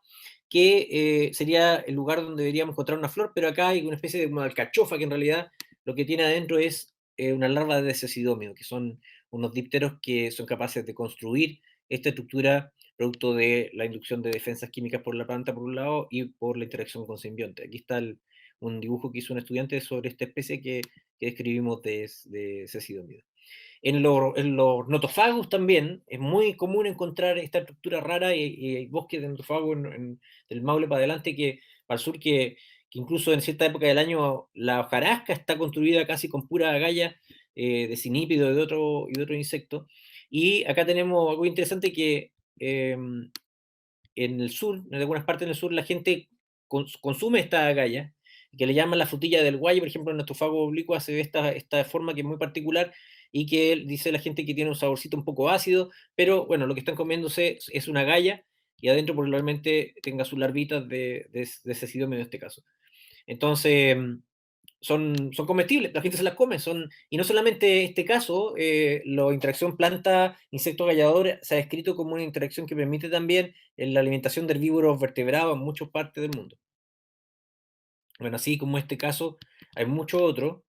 que sería el lugar donde deberíamos encontrar una flor, pero acá hay una especie de como alcachofa que en realidad lo que tiene adentro es una larva de cecidómino, que son unos dípteros que son capaces de construir esta estructura producto de la inducción de defensas químicas por la planta por un lado y por la interacción con simbionte. Aquí está un dibujo que hizo un estudiante sobre esta especie que describimos de cecidómino. En los notofagos también es muy común encontrar esta estructura rara y hay bosques de notofagos del Maule para adelante, para el sur, que incluso en cierta época del año la hojarasca está construida casi con pura galla de cinípido y de otro insecto. Y acá tenemos algo interesante que en el sur, en algunas partes del sur, la gente consume esta galla, que le llaman la frutilla del guayo. Por ejemplo, en nuestro fago oblicua se ve esta forma que es muy particular y que dice la gente que tiene un saborcito un poco ácido, pero bueno, lo que están comiéndose es una galla y adentro probablemente tenga sus larvitas de cecidómeno en este caso. Entonces, son comestibles, la gente se las come, y no solamente este caso, la interacción planta-insecto gallador se ha descrito como una interacción que permite también la alimentación de herbívoros vertebrados en muchas partes del mundo. Bueno, así como este caso, hay muchos otros.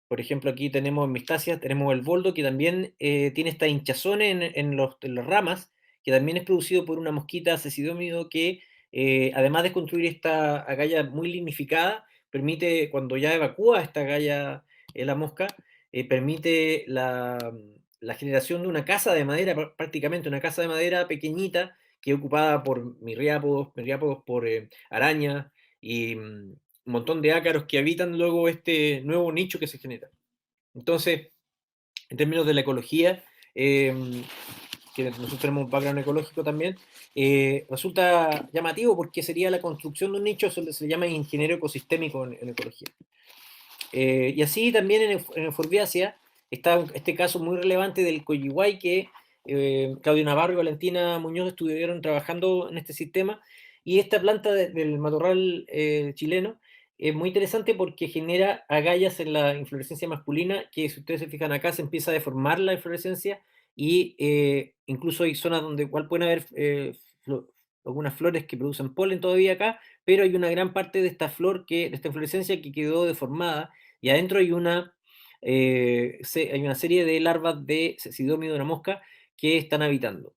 Por ejemplo, aquí tenemos en Mistacias, tenemos el boldo, que también tiene esta hinchazón en las ramas, que también es producido por una mosquita cecidómido que, además de construir esta agalla muy lignificada, permite, cuando ya evacúa esta agalla la mosca, permite la generación de una casa de madera, prácticamente una casa de madera pequeñita, que es ocupada por miriápodos por arañas y un montón de ácaros que habitan luego este nuevo nicho que se genera. Entonces, en términos de la ecología, que nosotros tenemos un background ecológico también, resulta llamativo porque sería la construcción de un nicho, eso se le llama ingeniero ecosistémico en ecología. Y así también en Euphorbiaceae está este caso muy relevante del coyihuay que Claudio Navarro y Valentina Muñoz estuvieron trabajando en este sistema, y esta planta del matorral chileno es muy interesante porque genera agallas en la inflorescencia masculina, que si ustedes se fijan acá se empieza a deformar la inflorescencia y incluso hay zonas donde igual pueden haber algunas flores que producen polen todavía acá, pero hay una gran parte de esta flor, de esta inflorescencia que quedó deformada, y adentro hay una serie de larvas de cecidómido de una mosca que están habitando.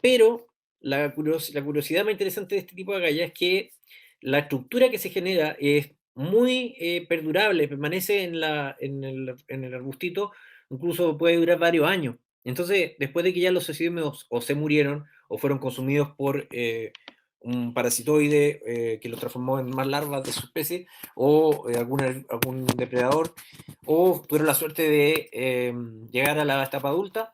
Pero la curiosidad más interesante de este tipo de agallas es que la estructura que se genera es muy perdurable, permanece en el arbustito, incluso puede durar varios años. Entonces, después de que ya los cecidómidos o se murieron o fueron consumidos por un parasitoide que los transformó en más larvas de su especie, o algún depredador, o tuvieron la suerte de llegar a la etapa adulta.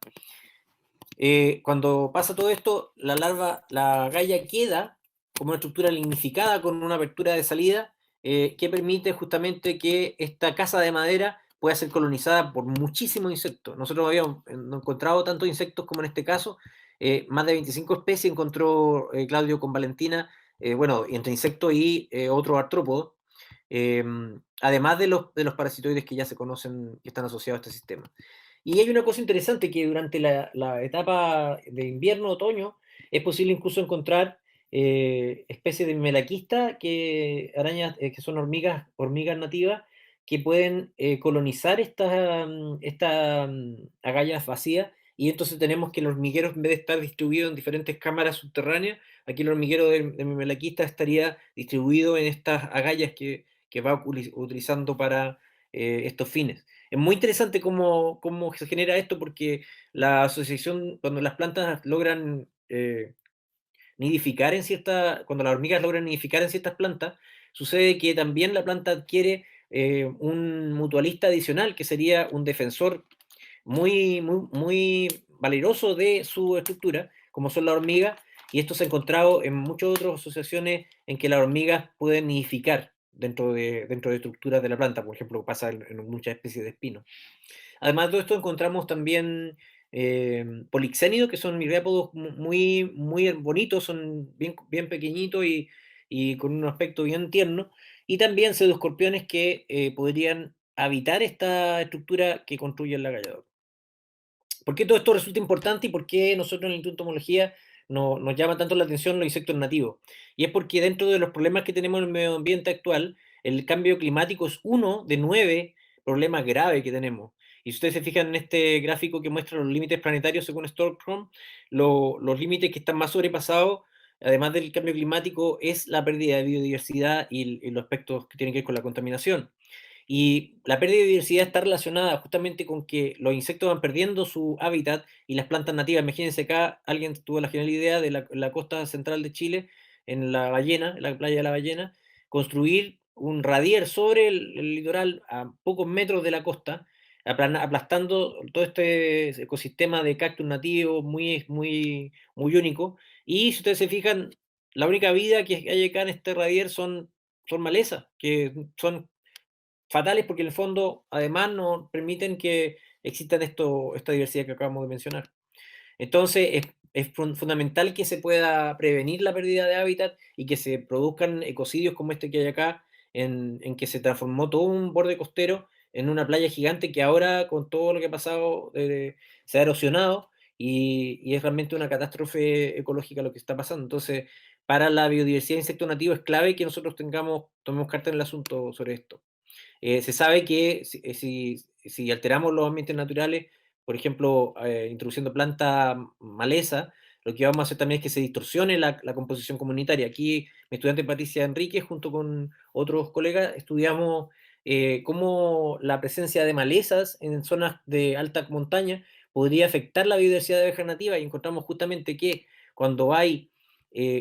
Cuando pasa todo esto, la galla queda como una estructura lignificada con una apertura de salida que permite justamente que esta casa de madera pueda ser colonizada por muchísimos insectos. Nosotros habíamos no encontrado tantos insectos como en este caso, más de 25 especies encontró Claudio con Valentina, bueno, entre insectos y otros artrópodos, además de los parasitoides que ya se conocen, que están asociados a este sistema. Y hay una cosa interesante, que durante la etapa de invierno, otoño, es posible incluso encontrar especies de melaquista, arañas que son hormigas nativas, que pueden colonizar estas agallas vacías, y entonces tenemos que el hormiguero, en vez de estar distribuido en diferentes cámaras subterráneas, aquí el hormiguero de melaquista estaría distribuido en estas agallas que va utilizando para estos fines. Es muy interesante cómo se genera esto, porque la asociación, cuando las plantas logran nidificar cuando las hormigas logran nidificar en ciertas plantas, sucede que también la planta adquiere un mutualista adicional, que sería un defensor muy, muy, muy valeroso de su estructura, como son las hormigas, y esto se ha encontrado en muchas otras asociaciones en que las hormigas pueden nidificar dentro de estructuras de la planta, por ejemplo, pasa en muchas especies de espinos. Además de esto encontramos también polixénidos, que son miriápodos muy, muy bonitos, son bien pequeñitos y con un aspecto bien tierno, y también pseudoescorpiones que podrían habitar esta estructura que construye la galladora. ¿Por qué todo esto resulta importante y por qué nosotros en la entomología nos llama tanto la atención los insectos nativos? Y es porque dentro de los problemas que tenemos en el medio ambiente actual, el cambio climático es uno de 9 problemas graves que tenemos. Y si ustedes se fijan en este gráfico que muestra los límites planetarios según Stockholm, los límites que están más sobrepasados, además del cambio climático, es la pérdida de biodiversidad y los aspectos que tienen que ver con la contaminación. Y la pérdida de biodiversidad está relacionada justamente con que los insectos van perdiendo su hábitat y las plantas nativas. Imagínense acá, alguien tuvo la genial idea de la costa central de Chile, en la Ballena, en la playa de la Ballena, construir un radier sobre el litoral a pocos metros de la costa, aplastando todo este ecosistema de cactus nativos muy único. Y si ustedes se fijan, la única vida que hay acá en este radier son malezas, que son fatales porque en el fondo además no permiten que existan esta diversidad que acabamos de mencionar. Entonces es fundamental que se pueda prevenir la pérdida de hábitat y que se produzcan ecocidios como este que hay acá, en que se transformó todo un borde costero en una playa gigante que ahora con todo lo que ha pasado se ha erosionado y es realmente una catástrofe ecológica lo que está pasando. Entonces, para la biodiversidad de insectos nativos es clave que nosotros tomemos carta en el asunto sobre esto. Se sabe que si alteramos los ambientes naturales, por ejemplo, introduciendo planta maleza, lo que vamos a hacer también es que se distorsione la composición comunitaria. Aquí mi estudiante Patricia Enríquez, junto con otros colegas, estudiamos cómo la presencia de malezas en zonas de alta montaña podría afectar la biodiversidad de abejas nativas, y encontramos justamente que cuando hay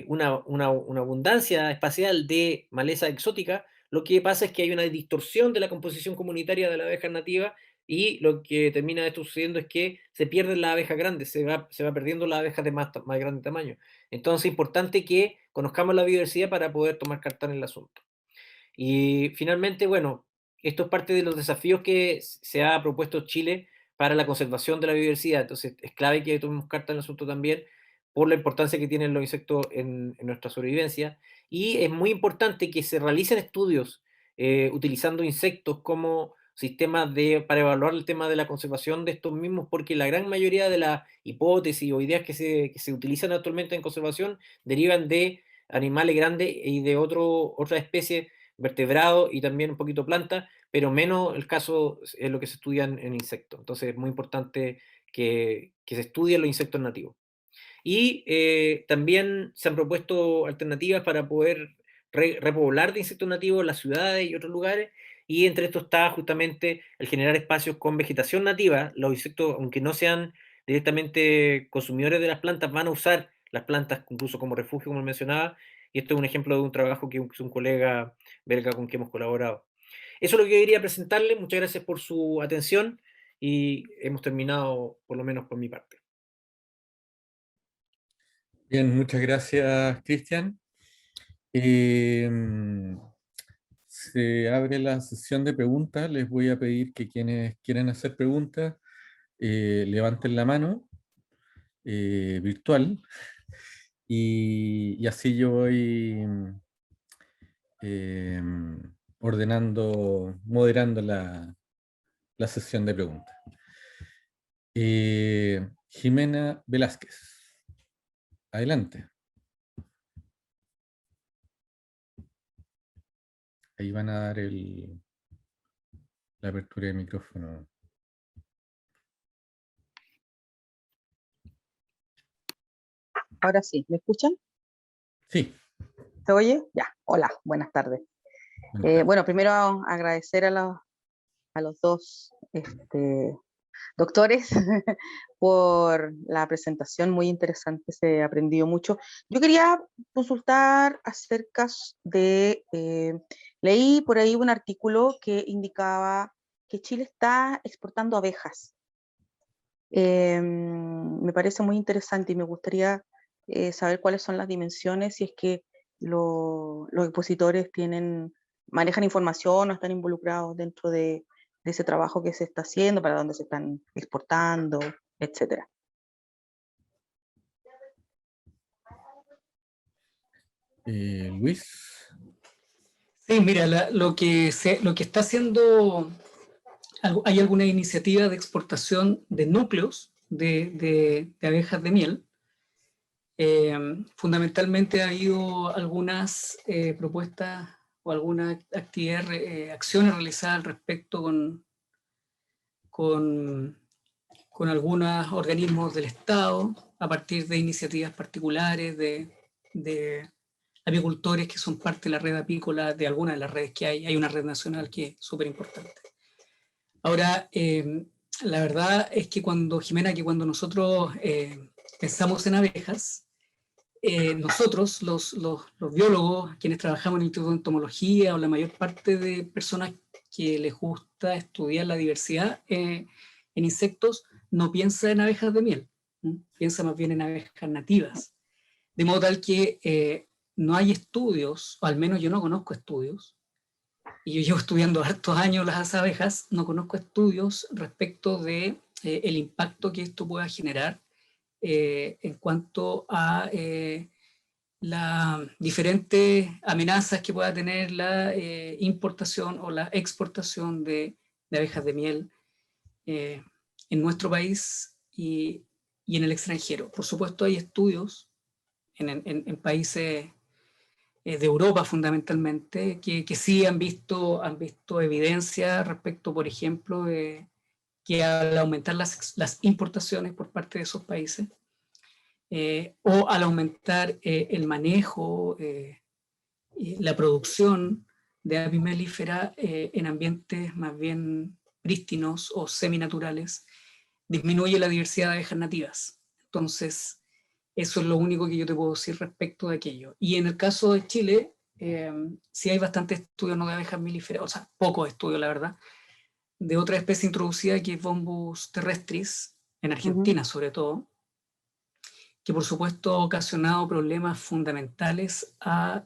una abundancia espacial de maleza exótica, lo que pasa es que hay una distorsión de la composición comunitaria de la abeja nativa, y lo que termina esto sucediendo es que se pierden las abejas grandes, se va perdiendo las abejas de más grande tamaño. Entonces es importante que conozcamos la biodiversidad para poder tomar carta en el asunto. Y finalmente, bueno, esto es parte de los desafíos que se ha propuesto Chile para la conservación de la biodiversidad. Entonces es clave que tomemos carta en el asunto también por la importancia que tienen los insectos en nuestra sobrevivencia. Y es muy importante que se realicen estudios utilizando insectos como sistemas para evaluar el tema de la conservación de estos mismos, porque la gran mayoría de las hipótesis o ideas que se utilizan actualmente en conservación derivan de animales grandes y de otras especies, vertebrados y también un poquito planta, pero menos el caso es lo que se estudia en insectos. Entonces es muy importante que se estudien los insectos nativos. Y también se han propuesto alternativas para poder repoblar de insectos nativos las ciudades y otros lugares, y entre estos está justamente el generar espacios con vegetación nativa. Los insectos, aunque no sean directamente consumidores de las plantas, van a usar las plantas incluso como refugio, como mencionaba, y esto es un ejemplo de un trabajo que un colega belga con que hemos colaborado. Eso es lo que quería presentarle. Muchas gracias por su atención y hemos terminado, por lo menos por mi parte. Bien, muchas gracias, Cristian. Se abre la sesión de preguntas. Les voy a pedir que quienes quieran hacer preguntas levanten la mano virtual y así yo voy eh, moderando la sesión de preguntas. Jimena Velázquez, adelante. Ahí van a dar la apertura de micrófono. Ahora sí, ¿me escuchan? Sí. ¿Se oye? Ya, hola, buenas tardes. Bueno, primero agradecer a los dos doctores por la presentación, muy interesante, se aprendió mucho. Yo quería consultar acerca de, leí por ahí un artículo que indicaba que Chile está exportando abejas. Me parece muy interesante y me gustaría saber cuáles son las dimensiones, si es que los expositores manejan información o están involucrados dentro de ese trabajo que se está haciendo, para dónde se están exportando, etcétera. Luis. Sí, mira, lo que está haciendo, hay alguna iniciativa de exportación de núcleos de abejas de miel. Fundamentalmente ha habido algunas propuestas o algunas acciones realizadas al respecto con algunos organismos del Estado, a partir de iniciativas particulares de apicultores que son parte de la red apícola, de algunas de las redes que hay. Hay una red nacional que es súper importante. Ahora, la verdad es que cuando nosotros pensamos en abejas, nosotros, los biólogos, quienes trabajamos en el Instituto de Entomología, o la mayor parte de personas que les gusta estudiar la diversidad en insectos, no piensa en abejas de miel, piensa más bien en abejas nativas. De modo tal que no hay estudios, o al menos yo no conozco estudios, y yo llevo estudiando hartos años las abejas, no conozco estudios respecto de el impacto que esto pueda generar en cuanto a las diferentes amenazas que pueda tener la importación o la exportación de abejas de miel en nuestro país y en el extranjero. Por supuesto, hay estudios en países de Europa fundamentalmente que sí han visto evidencia respecto, por ejemplo, que al aumentar las importaciones por parte de esos países, o al aumentar el manejo y la producción de avis melífera en ambientes más bien prístinos o seminaturales, disminuye la diversidad de abejas nativas. Entonces, eso es lo único que yo te puedo decir respecto de aquello. Y en el caso de Chile, sí hay bastantes estudios no de abejas melíferas, o sea, pocos estudios, la verdad, de otra especie introducida que es Bombus terrestris, en Argentina sobre todo, que por supuesto ha ocasionado problemas fundamentales a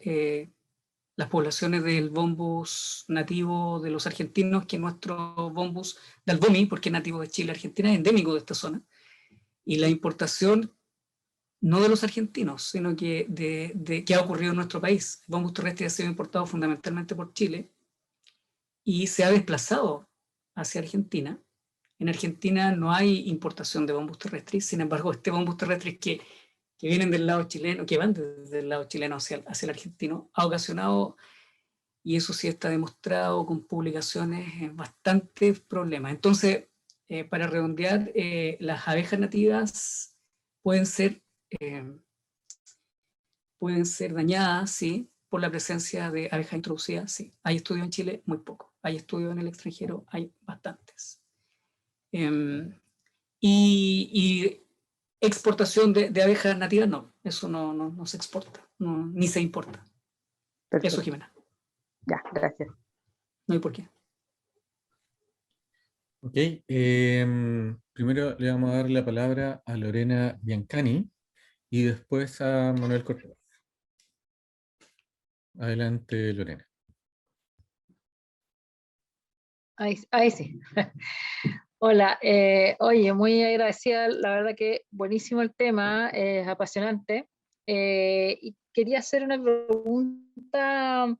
las poblaciones del bombus nativo de los argentinos, que nuestro bombus de Albomi, porque es nativo de Chile, Argentina, es endémico de esta zona, y la importación no de los argentinos, sino que que ha ocurrido en nuestro país. El bombus terrestre ha sido importado fundamentalmente por Chile y se ha desplazado hacia Argentina. En Argentina no hay importación de bombus terrestres, sin embargo, este bombus terrestre que vienen del lado chileno, que van desde el lado chileno hacia el argentino, ha ocasionado, y eso sí está demostrado con publicaciones, bastantes problemas. Entonces, para redondear, las abejas nativas pueden ser dañadas, sí, por la presencia de abejas introducidas, sí. Hay estudios en Chile, muy poco. Hay estudios en el extranjero, hay bastantes. Y exportación de abejas nativas, no, eso no se exporta, ni se importa. Perfecto. Eso, Jimena. Ya, gracias. No hay por qué. Ok, primero le vamos a dar la palabra a Lorena Biancani y después a Manuel Cortés. Adelante, Lorena. Ahí sí. Hola, oye, muy agradecida, la verdad que buenísimo el tema, es apasionante. Y quería hacer una pregunta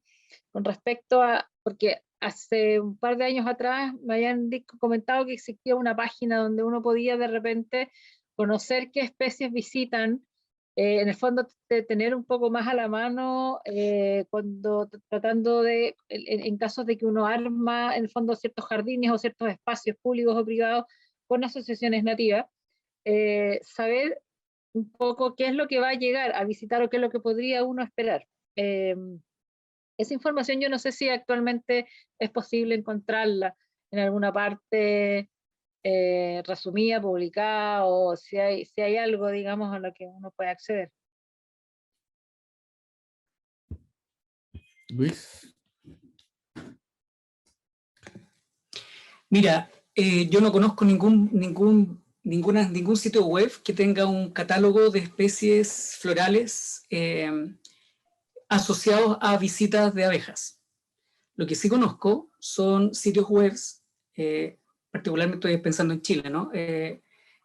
con respecto a, porque hace un par de años atrás me habían comentado que existía una página donde uno podía de repente conocer qué especies visitan, en el fondo de tener un poco más a la mano cuando tratando de, en casos de que uno arma en el fondo ciertos jardines o ciertos espacios públicos o privados con asociaciones nativas, saber un poco qué es lo que va a llegar a visitar o qué es lo que podría uno esperar. Esa información yo no sé si actualmente es posible encontrarla en alguna parte resumida, publicada, o si hay algo, digamos, a lo que uno puede acceder. Luis. Mira, yo no conozco ningún ningún sitio web que tenga un catálogo de especies florales asociados a visitas de abejas. Lo que sí conozco son sitios web, particularmente estoy pensando en Chile, ¿no?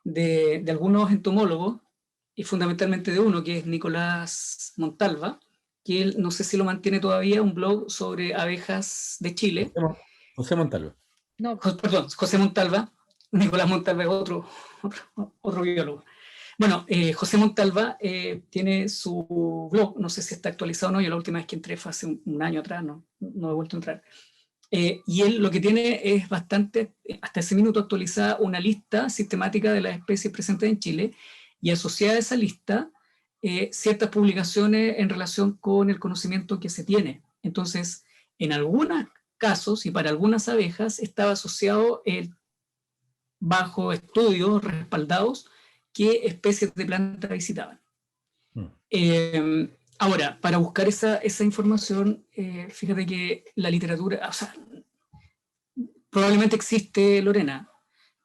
De algunos entomólogos, y fundamentalmente de uno que es Nicolás Montalva, que él, no sé si lo mantiene todavía, un blog sobre abejas de Chile. José Montalva. No, Perdón, José Montalva. Nicolás Montalva es otro biólogo. Bueno, José Montalva tiene su blog, no sé si está actualizado o no, yo la última vez que entré fue hace un año atrás, no he vuelto a entrar. Y él lo que tiene es bastante, hasta ese minuto actualizada, una lista sistemática de las especies presentes en Chile, y asociada a esa lista ciertas publicaciones en relación con el conocimiento que se tiene. Entonces, en algunos casos y para algunas abejas estaba asociado bajo estudios respaldados qué especies de planta visitaban. Ahora, para buscar esa información, fíjate que la literatura, o sea, probablemente existe, Lorena,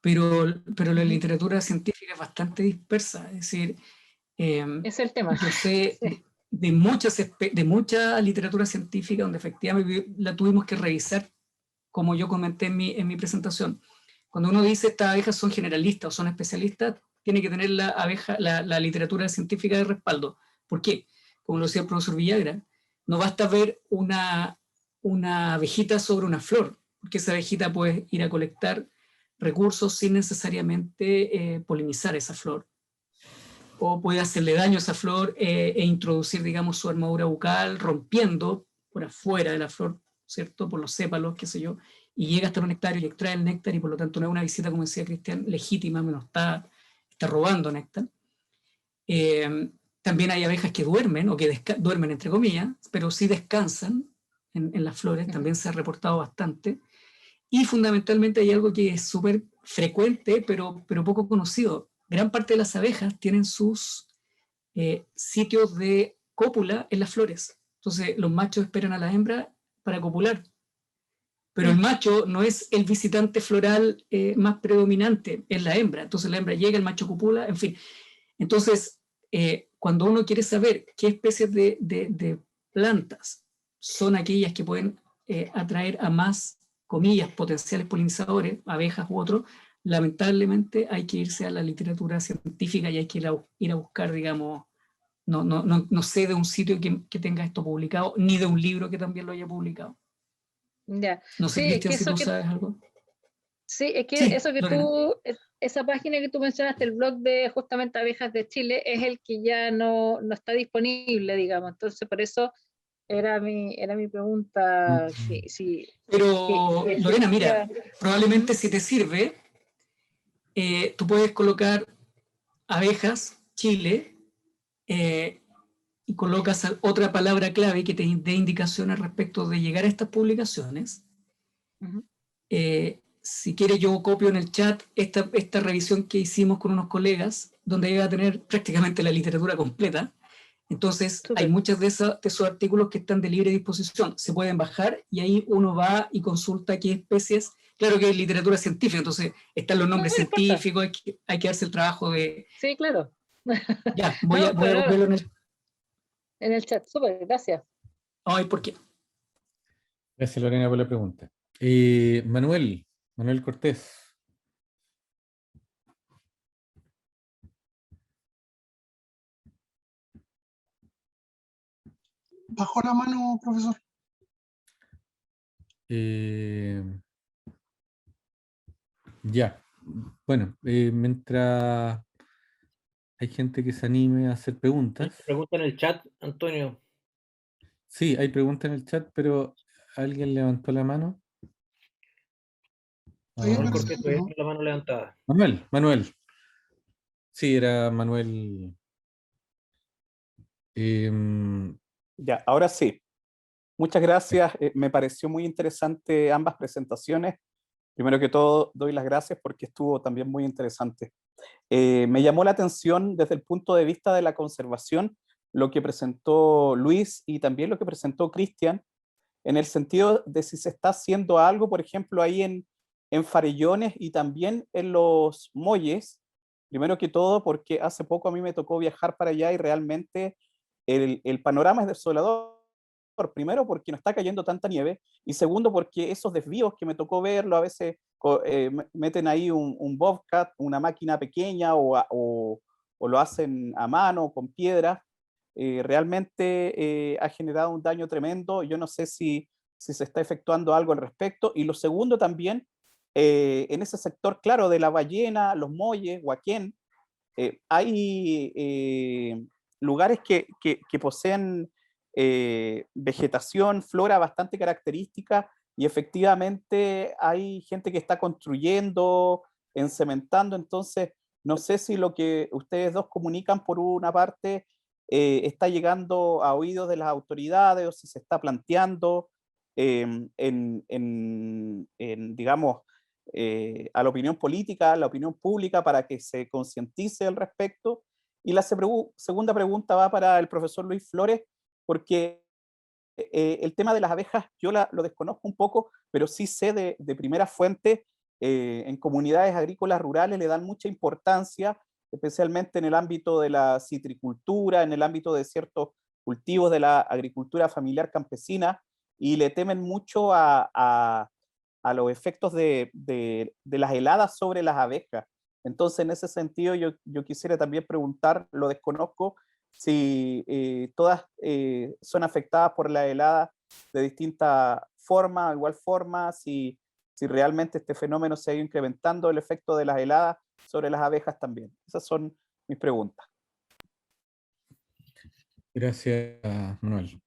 pero la literatura científica es bastante dispersa. Es decir, es el tema. yo sé Sí. de mucha literatura científica donde efectivamente la tuvimos que revisar, como yo comenté en mi presentación. Cuando uno dice estas abejas son generalistas o son especialistas, tiene que tener la literatura científica de respaldo. ¿Por qué? Como lo decía el profesor Villagra, no basta ver una abejita sobre una flor, porque esa abejita puede ir a colectar recursos sin necesariamente polinizar esa flor, o puede hacerle daño a esa flor e introducir, digamos, su armadura bucal, rompiendo por afuera de la flor, ¿cierto? Por los sépalos, qué sé yo, y llega hasta un nectario y extrae el néctar, y por lo tanto no es una visita, como decía Cristian, legítima, menos está robando néctar. También hay abejas que duermen, o que duermen entre comillas, pero sí descansan en las flores, también se ha reportado bastante. Y fundamentalmente hay algo que es súper frecuente, pero poco conocido. Gran parte de las abejas tienen sus sitios de cópula en las flores. Entonces los machos esperan a la hembra para copular. Pero el macho no es el visitante floral más predominante, es la hembra. Entonces la hembra llega, el macho copula, en fin. Entonces, cuando uno quiere saber qué especies de plantas son aquellas que pueden atraer a más, comillas, potenciales polinizadores, abejas u otros, lamentablemente hay que irse a la literatura científica y hay que ir a buscar, digamos, no sé de un sitio que tenga esto publicado, ni de un libro que también lo haya publicado. Ya. No sé, Sí, Cristian, si tú sabes algo. Sí, es que Sí, eso que Lorena. esa página que tú mencionaste, el blog de justamente Abejas de Chile, es el que ya no está disponible, digamos. Entonces, por eso era mi pregunta. Pero, Lorena, mira, probablemente ¿Mm? si te sirve, tú puedes colocar abejas, Chile, y colocas otra palabra clave que te dé indicaciones respecto de llegar a estas publicaciones. Si quieres, yo copio en el chat esta revisión que hicimos con unos colegas, donde iba a tener prácticamente la literatura completa. Entonces, Súper. hay muchos de esos artículos que están de libre disposición, se pueden bajar y ahí uno va y consulta qué especies. Claro que es literatura científica, entonces están los nombres científicos, hay que darse el trabajo de... Sí, claro. Ya, voy a copiarlo en el chat. Súper, gracias. Ay, ¿por qué? Gracias, Lorena, por la pregunta. Manuel Cortés. Bajó la mano, profesor. Ya, bueno, mientras hay gente que se anime a hacer preguntas. Pregunta en el chat, Antonio. Sí, hay preguntas en el chat, pero ¿alguien levantó la mano? Manuel Cortés todavía tiene la mano levantada. Manuel. Sí, era Manuel. Ya, ahora sí. Muchas gracias. Me pareció muy interesante ambas presentaciones. Primero que todo, doy las gracias porque estuvo también muy interesante. Me llamó la atención desde el punto de vista de la conservación lo que presentó Luis y también lo que presentó Cristian, en el sentido de si se está haciendo algo, por ejemplo, ahí en Farellones y también en los Molles, Primero que todo, porque hace poco a mí me tocó viajar para allá y realmente el panorama es desolador. Primero, porque no está cayendo tanta nieve, y segundo, porque esos desvíos que me tocó verlo, a veces meten ahí un bobcat, una máquina pequeña, o lo hacen a mano, con piedras, realmente ha generado un daño tremendo. Yo no sé si se está efectuando algo al respecto. Y lo segundo también, en ese sector, claro, de la ballena, los Molles, Huaquén, hay lugares que poseen vegetación, flora bastante característica, y efectivamente hay gente que está construyendo, encementando. Entonces no sé si lo que ustedes dos comunican por una parte está llegando a oídos de las autoridades, o si se está planteando digamos, a la opinión política, a la opinión pública, para que se concientice al respecto. Y la segunda pregunta va para el profesor Luis Flores, porque el tema de las abejas yo lo desconozco un poco, pero sí sé de primera fuente. En comunidades agrícolas rurales le dan mucha importancia, especialmente en el ámbito de la citricultura, en el ámbito de ciertos cultivos de la agricultura familiar campesina, y le temen mucho a los efectos de las heladas sobre las abejas. Entonces, en ese sentido, yo quisiera también preguntar, lo desconozco, si todas son afectadas por la helada de distinta forma, igual forma, si realmente este fenómeno se ha ido incrementando, el efecto de las heladas sobre las abejas también. Esas son mis preguntas. Gracias, Manuel.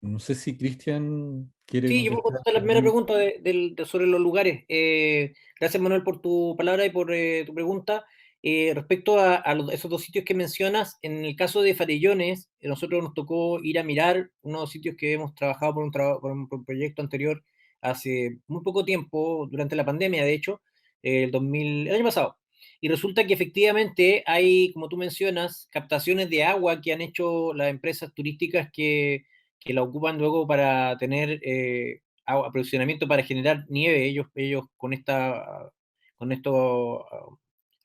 No sé si Cristian quiere Sí, yo puedo contestar. contestar la primera pregunta sobre los lugares. Gracias, Manuel, por tu palabra y por tu pregunta. Respecto a esos dos sitios que mencionas, en el caso de Farellones, nosotros nos tocó ir a mirar unos sitios que hemos trabajado por un proyecto anterior hace muy poco tiempo, durante la pandemia, de hecho, el año pasado. Y resulta que efectivamente hay, como tú mencionas, captaciones de agua que han hecho las empresas turísticas que la ocupan luego para tener aprovisionamiento para generar nieve. Ellos con estos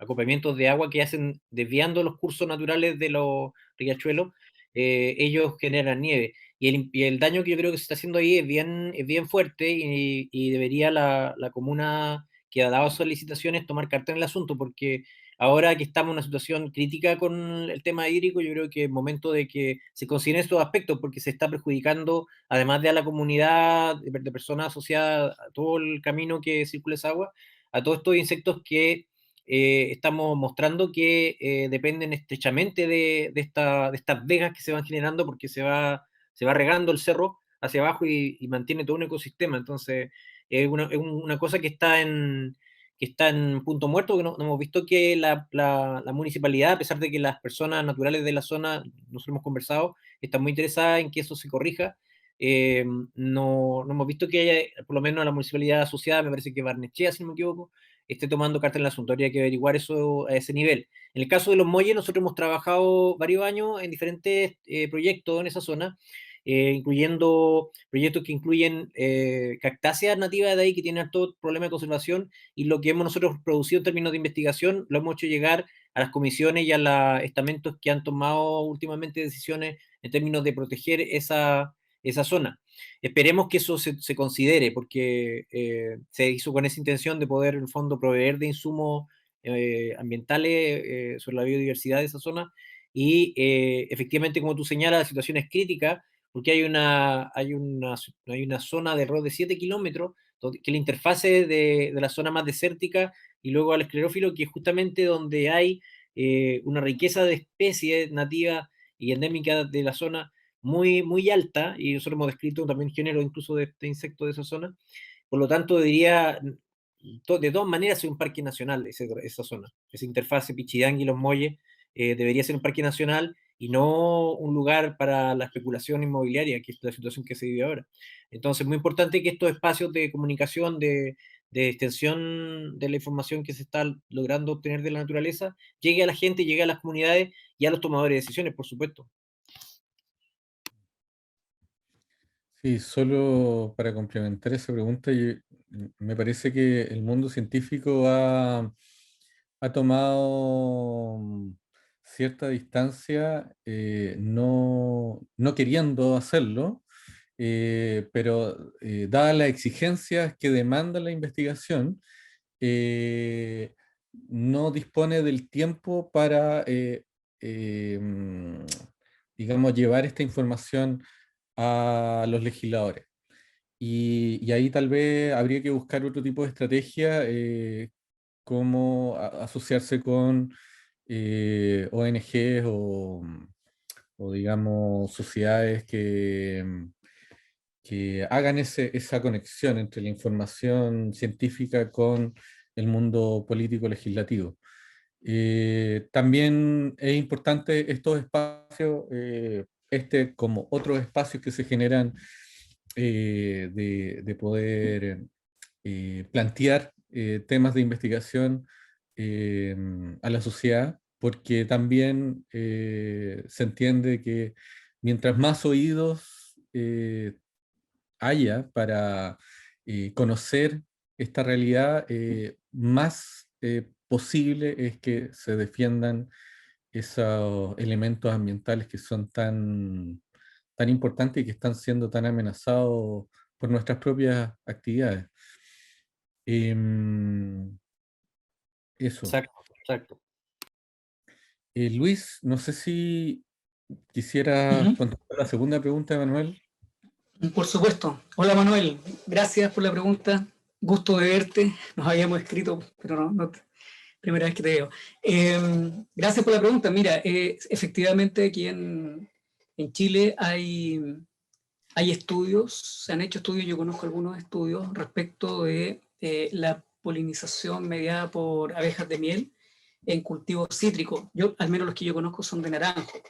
acoplamientos de agua que hacen desviando los cursos naturales de los riachuelos, ellos generan nieve. Y el daño que yo creo que se está haciendo ahí es bien fuerte, y debería la comuna que ha dado solicitaciones tomar carta en el asunto, porque ahora que estamos en una situación crítica con el tema hídrico, yo creo que es momento de que se consideren estos aspectos, porque se está perjudicando, además de a la comunidad de personas asociadas a todo el camino que circula esa agua, a todos estos insectos que estamos mostrando que dependen estrechamente de estas vegas que se van generando, porque se va regando el cerro hacia abajo y mantiene todo un ecosistema. Entonces, es una cosa que está en punto muerto, que no hemos visto que la municipalidad, a pesar de que las personas naturales de la zona, nosotros hemos conversado, están muy interesadas en que eso se corrija. No hemos visto que haya, por lo menos la municipalidad asociada, me parece que Barnechea, si no me equivoco, esté tomando carta en el asunto. Habría que averiguar eso a ese nivel. En el caso de los Molles, nosotros hemos trabajado varios años en diferentes proyectos en esa zona, incluyendo proyectos que incluyen cactáceas nativas de ahí que tienen todo problema de conservación, y lo que hemos nosotros producido en términos de investigación lo hemos hecho llegar a las comisiones y a los estamentos que han tomado últimamente decisiones en términos de proteger esa zona. Esperemos que eso se considere, porque se hizo con esa intención de poder, en el fondo, proveer de insumos ambientales sobre la biodiversidad de esa zona. Y efectivamente, como tú señalas, la situación es crítica, porque hay una zona de alrededor de 7 kilómetros, que es la interfase de la zona más desértica y luego al esclerófilo, que es justamente donde hay una riqueza de especies nativas y endémicas de la zona muy alta, y nosotros hemos descrito también género incluso de este insecto de esa zona. Por lo tanto, diría, de todas maneras, es un parque nacional esa zona. Esa interfase Pichidangui y Los Molles debería ser un parque nacional y no un lugar para la especulación inmobiliaria, que es la situación que se vive ahora. Entonces, es muy importante que estos espacios de comunicación, de extensión de la información que se está logrando obtener de la naturaleza, llegue a la gente, llegue a las comunidades y a los tomadores de decisiones, por supuesto. Sí, solo para complementar esa pregunta, me parece que el mundo científico ha ha tomado cierta distancia, no queriendo hacerlo, pero dadas las exigencias que demanda la investigación, eh, no dispone del tiempo para, digamos, llevar esta información a los legisladores. Y ahí tal vez habría que buscar otro tipo de estrategia, como asociarse con ONGs o, digamos, sociedades que hagan esa conexión entre la información científica con el mundo político legislativo. También es importante estos espacios, como otros espacios que se generan, de poder plantear temas de investigación a la sociedad, porque también se entiende que mientras más oídos haya para conocer esta realidad, más posible es que se defiendan esos elementos ambientales que son tan importantes y que están siendo tan amenazados por nuestras propias actividades. Eso. Exacto, exacto. Luis, no sé si quisiera contestar la segunda pregunta de Manuel. Por supuesto. Hola Manuel, gracias por la pregunta. Gusto de verte. Nos habíamos escrito, pero no primera vez que te veo. Gracias por la pregunta. Mira, efectivamente aquí en Chile hay estudios, se han hecho estudios, yo conozco algunos estudios respecto de la polinización mediada por abejas de miel en cultivos cítricos. Yo, al menos los que yo conozco son de naranjo.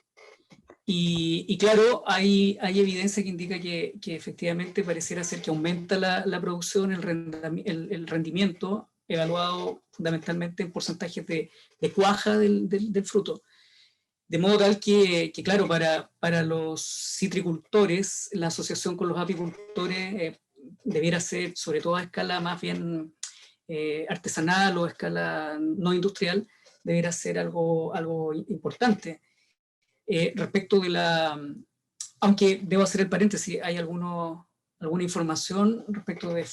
Y claro, hay evidencia que indica que efectivamente pareciera ser que aumenta la producción, el rendimiento, evaluado fundamentalmente en porcentajes de cuaja del fruto. De modo tal que claro, para los citricultores, la asociación con los apicultores debiera ser, sobre todo a escala más bien artesanal o a escala no industrial, debiera ser algo importante. Respecto de aunque debo hacer el paréntesis, hay alguna información respecto de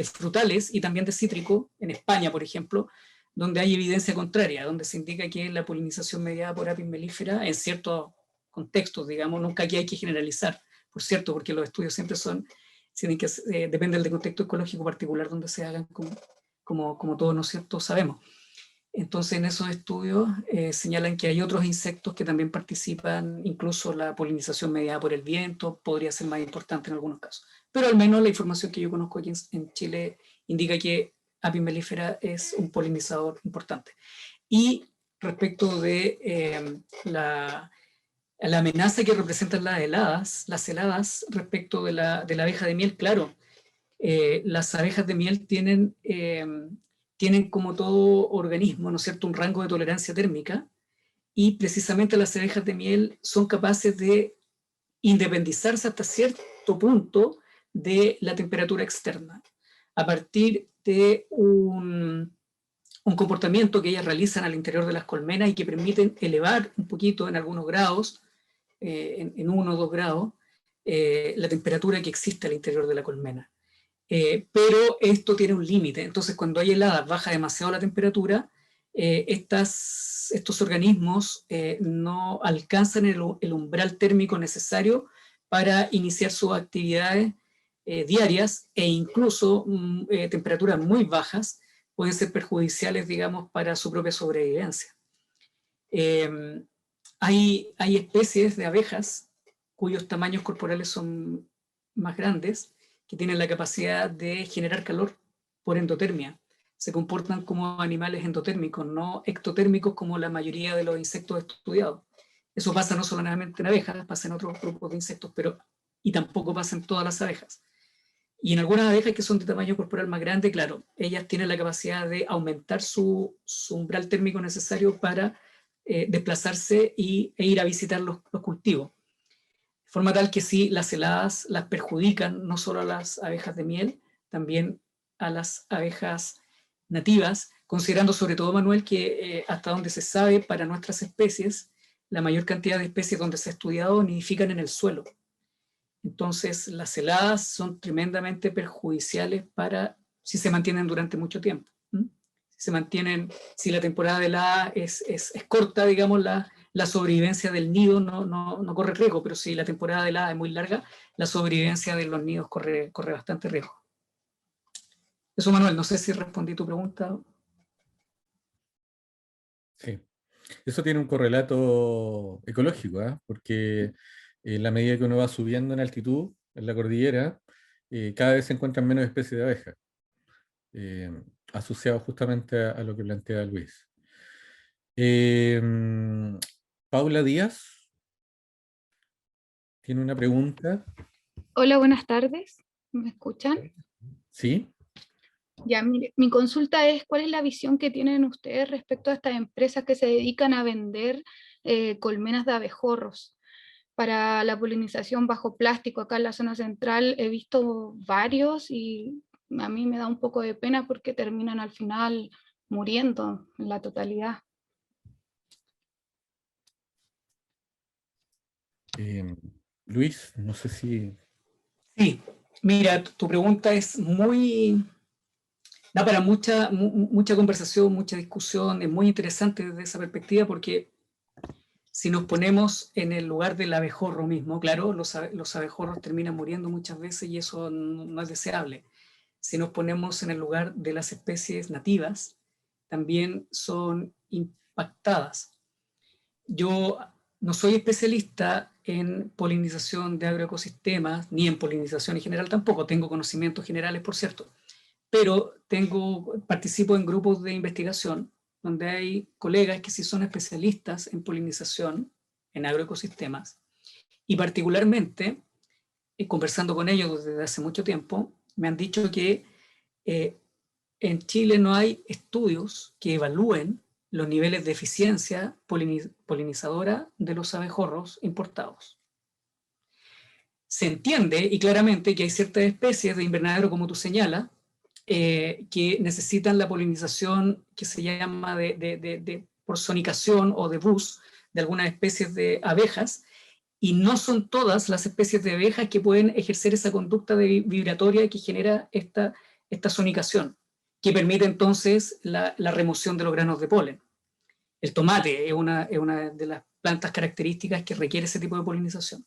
frutales y también de cítrico, en España, por ejemplo, donde hay evidencia contraria, donde se indica que la polinización mediada por Apis mellifera, en ciertos contextos, digamos, nunca aquí hay que generalizar, por cierto, porque los estudios siempre tienen que, depende del contexto ecológico particular donde se hagan, como todos, ¿no es cierto?, sabemos. Entonces, en esos estudios señalan que hay otros insectos que también participan, incluso la polinización mediada por el viento podría ser más importante en algunos casos. Pero al menos la información que yo conozco aquí en Chile indica que Apis mellifera es un polinizador importante. Y respecto de la amenaza que representan las heladas respecto de la abeja de miel, claro, las abejas de miel tienen como todo organismo, ¿no es cierto?, un rango de tolerancia térmica, y precisamente las abejas de miel son capaces de independizarse hasta cierto punto de la temperatura externa, a partir de un comportamiento que ellas realizan al interior de las colmenas y que permiten elevar un poquito, en algunos grados, en 1 o 2 grados, la temperatura que existe al interior de la colmena. Pero esto tiene un límite, entonces cuando hay heladas baja demasiado la temperatura, estos organismos no alcanzan el umbral térmico necesario para iniciar sus actividades diarias, e incluso temperaturas muy bajas pueden ser perjudiciales, digamos, para su propia sobrevivencia. Hay especies de abejas cuyos tamaños corporales son más grandes, que tienen la capacidad de generar calor por endotermia. Se comportan como animales endotérmicos, no ectotérmicos como la mayoría de los insectos estudiados. Eso pasa no solamente en abejas, pasa en otros grupos de insectos, y tampoco pasa en todas las abejas. Y en algunas abejas que son de tamaño corporal más grande, claro, ellas tienen la capacidad de aumentar su umbral térmico necesario para desplazarse e ir a visitar los cultivos. De forma tal que sí, las heladas las perjudican no solo a las abejas de miel, también a las abejas nativas, considerando sobre todo, Manuel, que hasta donde se sabe para nuestras especies, la mayor cantidad de especies donde se ha estudiado nidifican en el suelo. Entonces, las heladas son tremendamente perjudiciales para si se mantienen durante mucho tiempo. Si se mantienen, si la temporada de helada es corta, digamos, la sobrevivencia del nido no corre riesgo, pero si la temporada de helada es muy larga, la sobrevivencia de los nidos corre bastante riesgo. Eso, Manuel, no sé si respondí tu pregunta. Sí, eso tiene un correlato ecológico, ¿ah? Porque en la medida que uno va subiendo en altitud, en la cordillera, cada vez se encuentran menos especies de abejas, eh, asociado justamente a lo que plantea Luis. Paula Díaz tiene una pregunta. Hola, buenas tardes. ¿Me escuchan? ¿Sí? Ya, mire, mi consulta es, ¿cuál es la visión que tienen ustedes respecto a estas empresas que se dedican a vender colmenas de abejorros para la polinización bajo plástico? Acá en la zona central he visto varios y a mí me da un poco de pena porque terminan al final muriendo en la totalidad. Luis, no sé si... Sí, mira, tu pregunta es da para mucha conversación, mucha discusión, es muy interesante desde esa perspectiva porque si nos ponemos en el lugar del abejorro mismo, claro, los abejorros terminan muriendo muchas veces y eso no es deseable. Si nos ponemos en el lugar de las especies nativas, también son impactadas. Yo no soy especialista en polinización de agroecosistemas, ni en polinización en general tampoco, tengo conocimientos generales, por cierto, pero participo en grupos de investigación donde hay colegas que sí son especialistas en polinización, en agroecosistemas, y particularmente, conversando con ellos desde hace mucho tiempo, me han dicho que en Chile no hay estudios que evalúen los niveles de eficiencia polinizadora de los abejorros importados. Se entiende y claramente que hay ciertas especies de invernadero, como tú señalas, que necesitan la polinización que se llama por sonicación o de bus de algunas especies de abejas, y no son todas las especies de abejas que pueden ejercer esa conducta vibratoria que genera esta sonicación, que permite entonces la remoción de los granos de polen. El tomate es una de las plantas características que requiere ese tipo de polinización.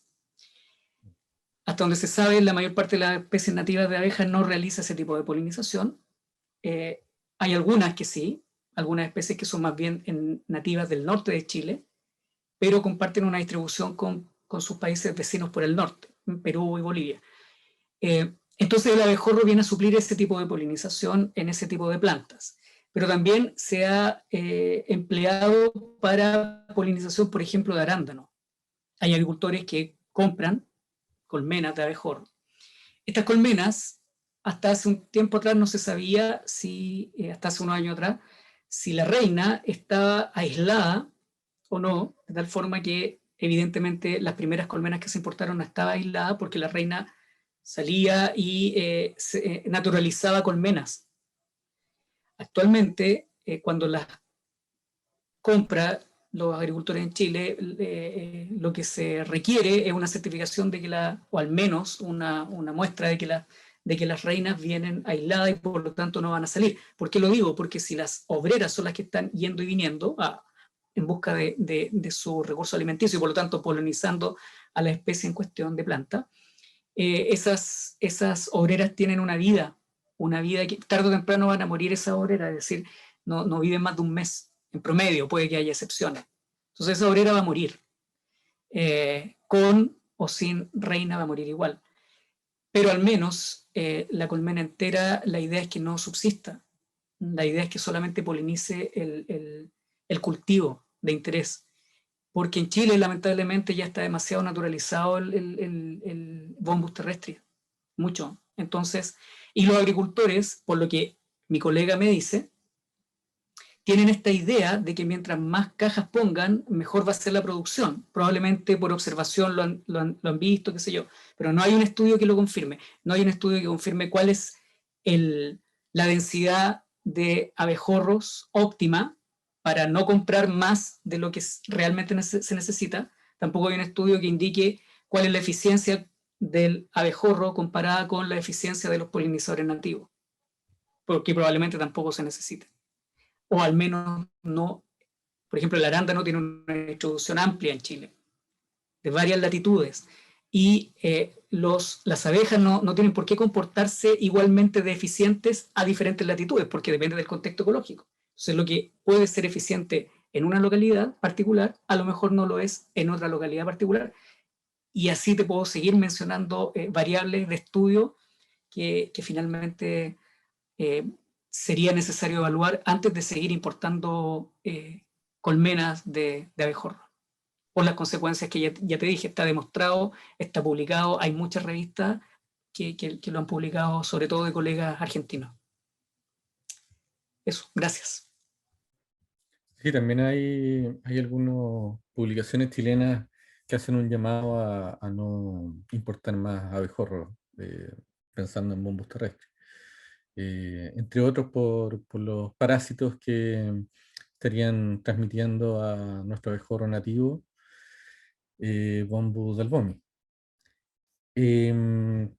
Hasta donde se sabe, la mayor parte de las especies nativas de abejas no realiza ese tipo de polinización. Hay algunas que sí, algunas especies que son más bien nativas del norte de Chile, pero comparten una distribución con sus países vecinos por el norte, Perú y Bolivia. Entonces el abejorro viene a suplir ese tipo de polinización en ese tipo de plantas. Pero también se ha empleado para polinización, por ejemplo, de arándano. Hay agricultores que compran colmenas de abejorro. Estas colmenas, hasta hace un tiempo atrás no se sabía si, hasta hace unos años atrás, si la reina estaba aislada o no, de tal forma que evidentemente las primeras colmenas que se importaron no estaba aislada porque la reina salía y naturalizaba colmenas. Actualmente, cuando las compra los agricultores en Chile, lo que se requiere es una certificación de que o al menos una muestra de que las reinas vienen aisladas y por lo tanto no van a salir. ¿Por qué lo digo? Porque si las obreras son las que están yendo y viniendo en busca de su recurso alimenticio y por lo tanto polinizando a la especie en cuestión de planta, esas obreras tienen una vida que tarde o temprano van a morir esas obreras, es decir, no viven más de un mes. En promedio, puede que haya excepciones. Entonces esa obrera va a morir. Con o sin reina va a morir igual. Pero al menos la colmena entera, la idea es que no subsista. La idea es que solamente polinice el cultivo de interés. Porque en Chile, lamentablemente, ya está demasiado naturalizado el Bombus terrestre. Mucho. Entonces, y los agricultores, por lo que mi colega me dice, tienen esta idea de que mientras más cajas pongan, mejor va a ser la producción. Probablemente por observación lo han visto, qué sé yo, pero no hay un estudio que lo confirme. No hay un estudio que confirme cuál es la densidad de abejorros óptima para no comprar más de lo que realmente se necesita. Tampoco hay un estudio que indique cuál es la eficiencia del abejorro comparada con la eficiencia de los polinizadores nativos, porque probablemente tampoco se necesita. O al menos no, por ejemplo, el arándano tiene una distribución amplia en Chile, de varias latitudes, y las abejas no tienen por qué comportarse igualmente de eficientes a diferentes latitudes, porque depende del contexto ecológico. Entonces, lo que puede ser eficiente en una localidad particular, a lo mejor no lo es en otra localidad particular, y así te puedo seguir mencionando variables de estudio que finalmente sería necesario evaluar antes de seguir importando colmenas de abejorro, por las consecuencias que ya te dije. Está demostrado, está publicado, hay muchas revistas que lo han publicado, sobre todo de colegas argentinos. Eso, gracias. Sí, también hay algunas publicaciones chilenas que hacen un llamado a no importar más abejorros, pensando en bombos terrestres. Entre otros por los parásitos que estarían transmitiendo a nuestro abejorro nativo, Bombus dalbomi. Le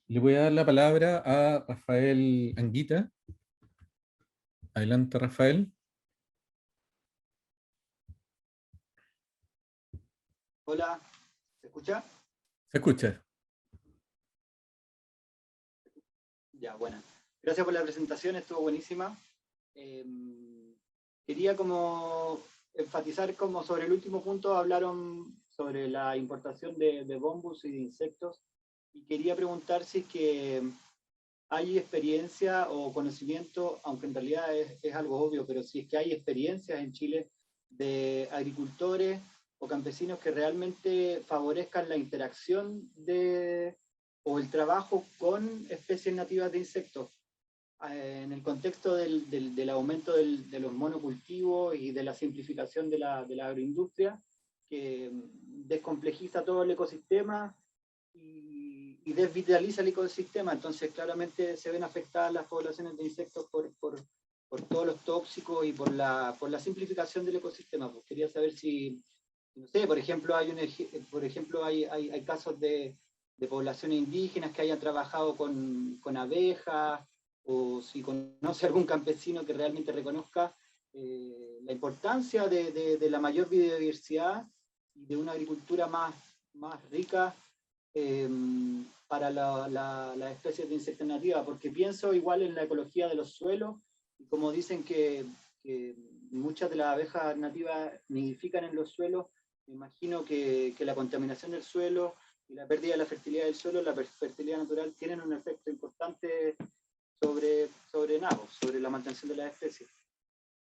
voy a dar la palabra a Rafael Anguita. Adelante, Rafael. Hola, ¿se escucha? Se escucha. Ya, bueno. Gracias por la presentación, estuvo buenísima. Quería como enfatizar como sobre el último punto, hablaron sobre la importación de bombus y de insectos, y quería preguntar si es que hay experiencia o conocimiento, aunque en realidad es algo obvio, pero si es que hay experiencias en Chile de agricultores o campesinos que realmente favorezcan la interacción o el trabajo con especies nativas de insectos, en el contexto del aumento de los monocultivos y de la simplificación de la agroindustria, que descomplejiza todo el ecosistema y desvitaliza el ecosistema. Entonces claramente se ven afectadas las poblaciones de insectos por todos los tóxicos y por la simplificación del ecosistema. Pues quería saber si, no sé, por ejemplo, hay casos de poblaciones indígenas que hayan trabajado con abejas, o si conoce algún campesino que realmente reconozca la importancia de la mayor biodiversidad y de una agricultura más rica para las especies de insectos nativas, porque pienso igual en la ecología de los suelos, y como dicen que muchas de las abejas nativas nidifican en los suelos, me imagino que la contaminación del suelo y la pérdida de la fertilidad del suelo, la fertilidad natural, tienen un efecto importante sobre la mantención de las especies.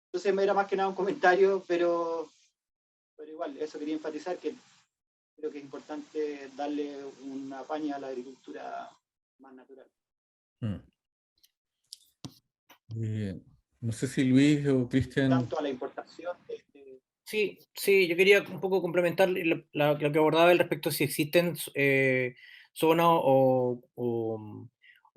Entonces era más que nada un comentario, pero igual, eso quería enfatizar, que creo que es importante darle una paña a la agricultura más natural. No sé si Luis o Cristian... Tanto a la importación Sí, yo quería un poco complementar lo que abordaba al respecto, si existen zonas o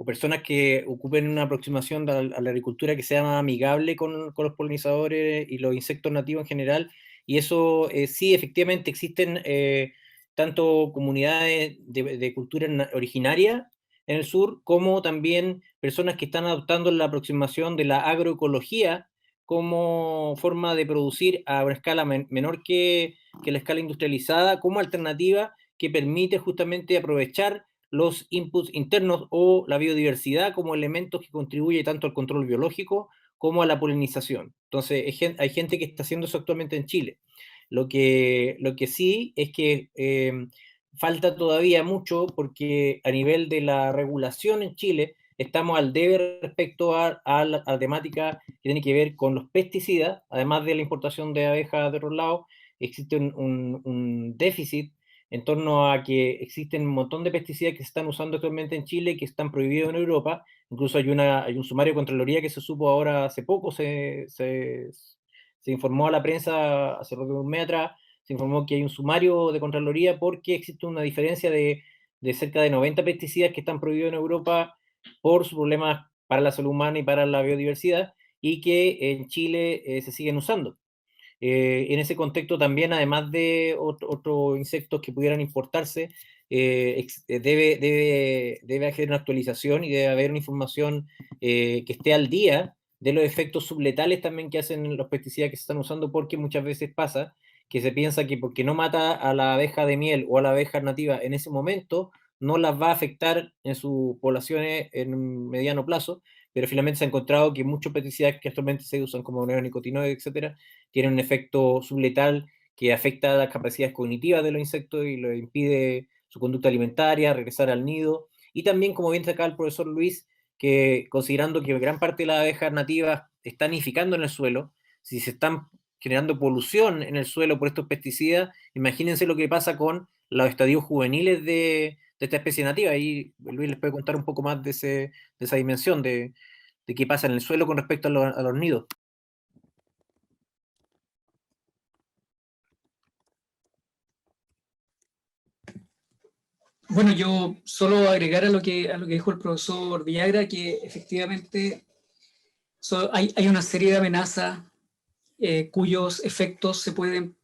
personas que ocupen una aproximación a la agricultura que sea más amigable con los polinizadores y los insectos nativos en general. Y eso sí, efectivamente existen tanto comunidades de cultura originaria en el sur, como también personas que están adoptando la aproximación de la agroecología como forma de producir a una escala menor que la escala industrializada, como alternativa que permite justamente aprovechar los inputs internos o la biodiversidad como elementos que contribuyen tanto al control biológico como a la polinización. Entonces, hay gente que está haciendo eso actualmente en Chile. Lo que sí es que falta todavía mucho, porque a nivel de la regulación en Chile estamos al debe respecto a la temática que tiene que ver con los pesticidas. Además de la importación de abejas de otros lados, existe un déficit en torno a que existen un montón de pesticidas que se están usando actualmente en Chile y que están prohibidos en Europa. Incluso hay un sumario de Contraloría que se supo ahora hace poco, se informó a la prensa hace un mes atrás, se informó que hay un sumario de Contraloría porque existe una diferencia de cerca de 90 pesticidas que están prohibidos en Europa por sus problemas para la salud humana y para la biodiversidad, y que en Chile se siguen usando. En ese contexto también, además de otros insectos que pudieran importarse, debe haber una actualización y debe haber una información que esté al día de los efectos subletales también que hacen los pesticidas que se están usando, porque muchas veces pasa que se piensa que porque no mata a la abeja de miel o a la abeja nativa en ese momento, no las va a afectar en sus poblaciones en un mediano plazo, pero finalmente se ha encontrado que muchos pesticidas que actualmente se usan como neonicotinoides, etcétera, tienen un efecto subletal que afecta a las capacidades cognitivas de los insectos y les impide su conducta alimentaria, regresar al nido. Y también, como bien acá el profesor Luis, que considerando que gran parte de las abejas nativas están nidificando en el suelo, si se están generando polución en el suelo por estos pesticidas, imagínense lo que pasa con los estadios juveniles de esta especie nativa. Y Luis les puede contar un poco más de esa dimensión de qué pasa en el suelo con respecto a los nidos. Bueno, yo solo agregar a lo que dijo el profesor Villagra, que efectivamente hay una serie de amenazas cuyos efectos se pueden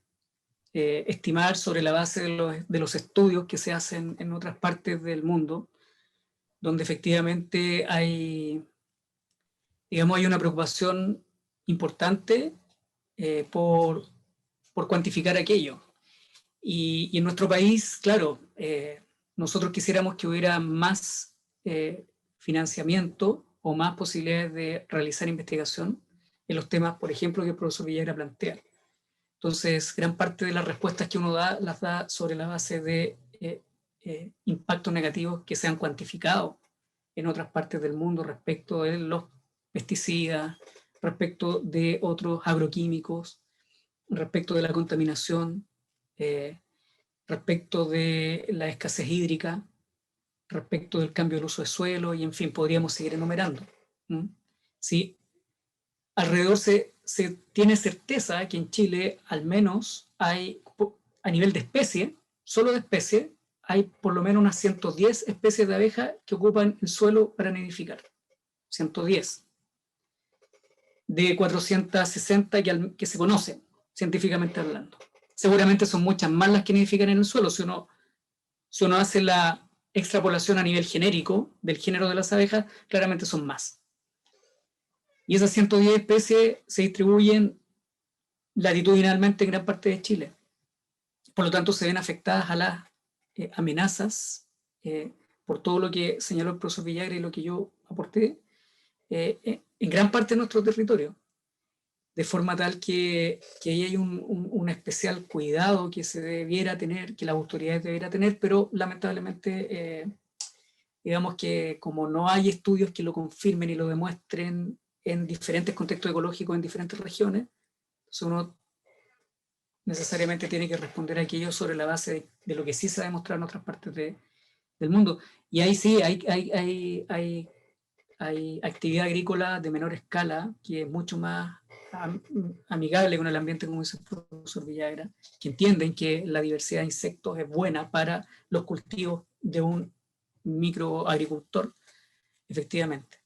estimar sobre la base de los estudios que se hacen en otras partes del mundo, donde efectivamente hay una preocupación importante por cuantificar aquello. Y en nuestro país, claro, nosotros quisiéramos que hubiera más financiamiento o más posibilidades de realizar investigación en los temas, por ejemplo, que el profesor Villagra plantea. Entonces, gran parte de las respuestas que uno da, las da sobre la base de impactos negativos que se han cuantificado en otras partes del mundo respecto de los pesticidas, respecto de otros agroquímicos, respecto de la contaminación, respecto de la escasez hídrica, respecto del cambio del uso de suelo, y en fin, podríamos seguir enumerando. Sí, alrededor se tiene certeza que en Chile al menos hay, a nivel de especie, solo de especie, hay por lo menos unas 110 especies de abejas que ocupan el suelo para nidificar. 110. De 460 que se conocen, científicamente hablando. Seguramente son muchas más las que nidifican en el suelo. Si uno hace la extrapolación a nivel genérico del género de las abejas, claramente son más. Y esas 110 especies se distribuyen latitudinalmente en gran parte de Chile. Por lo tanto, se ven afectadas a las amenazas por todo lo que señaló el profesor Villagra y lo que yo aporté en gran parte de nuestro territorio. De forma tal que ahí hay un especial cuidado que se debiera tener, que las autoridades debieran tener, pero lamentablemente, digamos que como no hay estudios que lo confirmen y lo demuestren en diferentes contextos ecológicos, en diferentes regiones, entonces uno necesariamente tiene que responder a aquello sobre la base de lo que sí se ha demostrado en otras partes del mundo. Y ahí sí hay actividad agrícola de menor escala, que es mucho más amigable con el ambiente, como dice el profesor Villagra, que entienden que la diversidad de insectos es buena para los cultivos de un microagricultor. Efectivamente,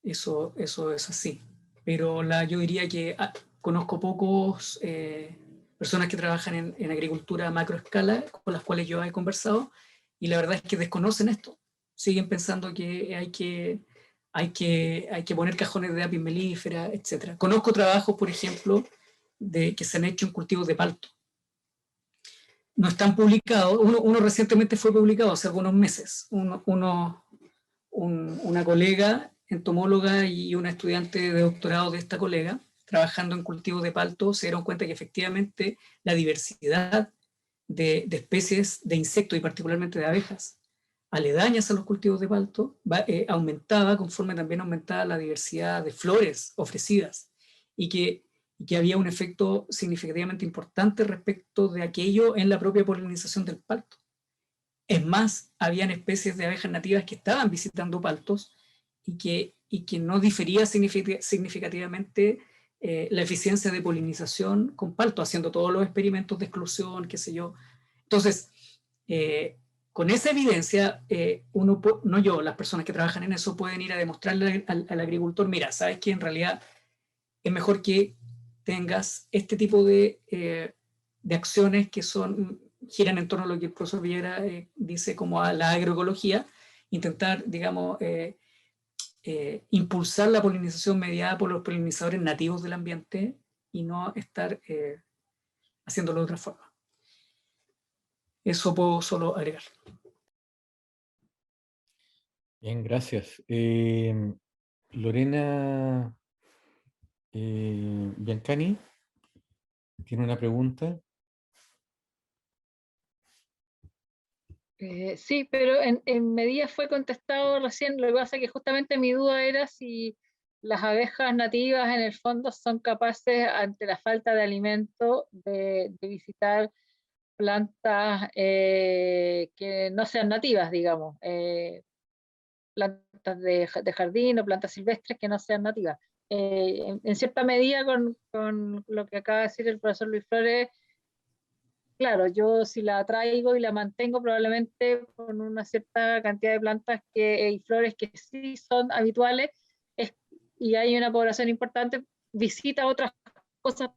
eso es así. Pero yo diría que conozco pocos personas que trabajan en agricultura a macroescala con las cuales yo he conversado, y la verdad es que desconocen esto. Siguen pensando que hay que poner cajones de apis mellifera, etc. Conozco trabajos, por ejemplo, que se han hecho en cultivos de palto. No están publicados. Uno recientemente fue publicado hace algunos meses. Una colega entomóloga y una estudiante de doctorado de esta colega, trabajando en cultivos de palto, se dieron cuenta que efectivamente la diversidad de especies de insectos y particularmente de abejas aledañas a los cultivos de palto aumentaba conforme también aumentaba la diversidad de flores ofrecidas, y que había un efecto significativamente importante respecto de aquello en la propia polinización del palto. Es más, habían especies de abejas nativas que estaban visitando paltos y que no difería significativamente la eficiencia de polinización con palto, haciendo todos los experimentos de exclusión, qué sé yo. Entonces, con esa evidencia, no yo, las personas que trabajan en eso pueden ir a demostrarle al agricultor, mira, sabes que en realidad es mejor que tengas este tipo de acciones que giran en torno a lo que el profesor Villera dice como a la agroecología, intentar, digamos, impulsar la polinización mediada por los polinizadores nativos del ambiente y no estar haciéndolo de otra forma. Eso puedo solo agregar. Bien, gracias. Lorena Biancani tiene una pregunta. Sí, pero en medida fue contestado recién. Lo que pasa es que justamente mi duda era si las abejas nativas en el fondo son capaces, ante la falta de alimento, de visitar plantas que no sean nativas, digamos, plantas de jardín o plantas silvestres que no sean nativas. En cierta medida, con lo que acaba de decir el profesor Luis Flores, claro, yo si la traigo y la mantengo probablemente con una cierta cantidad de plantas y flores que sí son habituales, y hay una población importante, visita otras cosas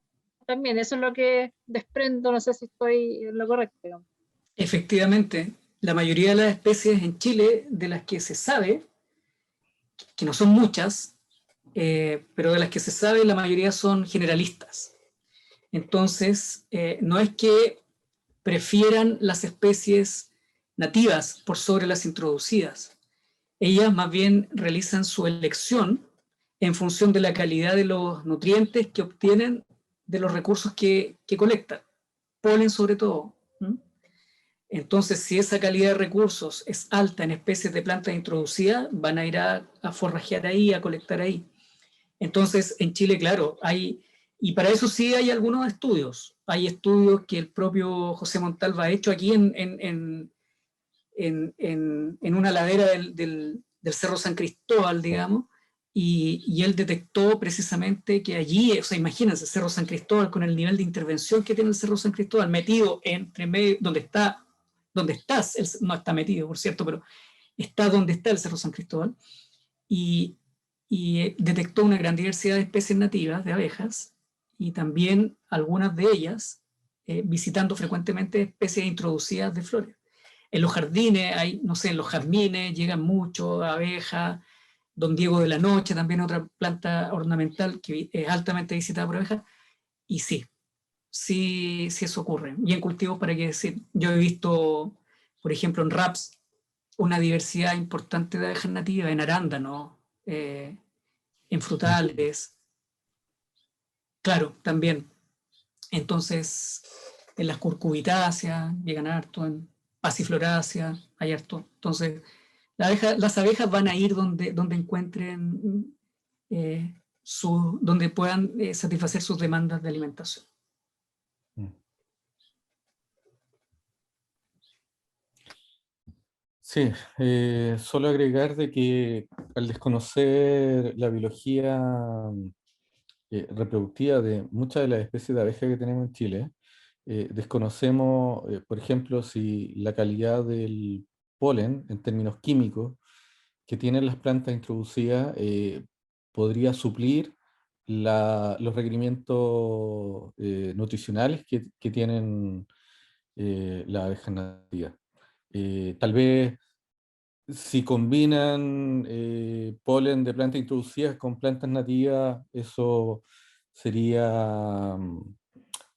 también. Eso es lo que desprendo, no sé si estoy en lo correcto, digamos. Efectivamente, la mayoría de las especies en Chile, de las que se sabe, que no son muchas, pero de las que se sabe, la mayoría son generalistas. Entonces, no es que prefieran las especies nativas por sobre las introducidas. Ellas más bien realizan su elección en función de la calidad de los nutrientes que obtienen de los recursos que colectan, polen sobre todo. Entonces, si esa calidad de recursos es alta en especies de plantas introducidas, van a ir a forrajear ahí, a colectar ahí. Entonces, en Chile, claro, y para eso sí hay algunos estudios. Hay estudios que el propio José Montalva ha hecho aquí en una ladera del Cerro San Cristóbal, digamos, y él detectó precisamente que allí, o sea, imagínense, Cerro San Cristóbal con el nivel de intervención que tiene el Cerro San Cristóbal, metido entre medio, donde estás, no está metido, por cierto, pero está donde está el Cerro San Cristóbal, y detectó una gran diversidad de especies nativas de abejas, y también algunas de ellas visitando frecuentemente especies introducidas de flores. En los jardines, no sé, en los jazmines llegan mucho abejas. Don Diego de la Noche, también otra planta ornamental que es altamente visitada por abejas. Y sí eso ocurre. Y en cultivos, ¿para qué decir? Yo he visto, por ejemplo, en raps, una diversidad importante de abejas nativas, en arándanos, en frutales. Claro, también. Entonces, en las curcubitáceas llegan harto, en pasifloráceas hay harto. Entonces, las abejas van a ir donde encuentren, donde puedan satisfacer sus demandas de alimentación. Sí, solo agregar de que al desconocer la biología reproductiva de muchas de las especies de abejas que tenemos en Chile, desconocemos, por ejemplo, si la calidad del polen en términos químicos que tienen las plantas introducidas podría suplir los requerimientos nutricionales que tienen las abejas nativas. Tal vez si combinan polen de plantas introducidas con plantas nativas, eso sería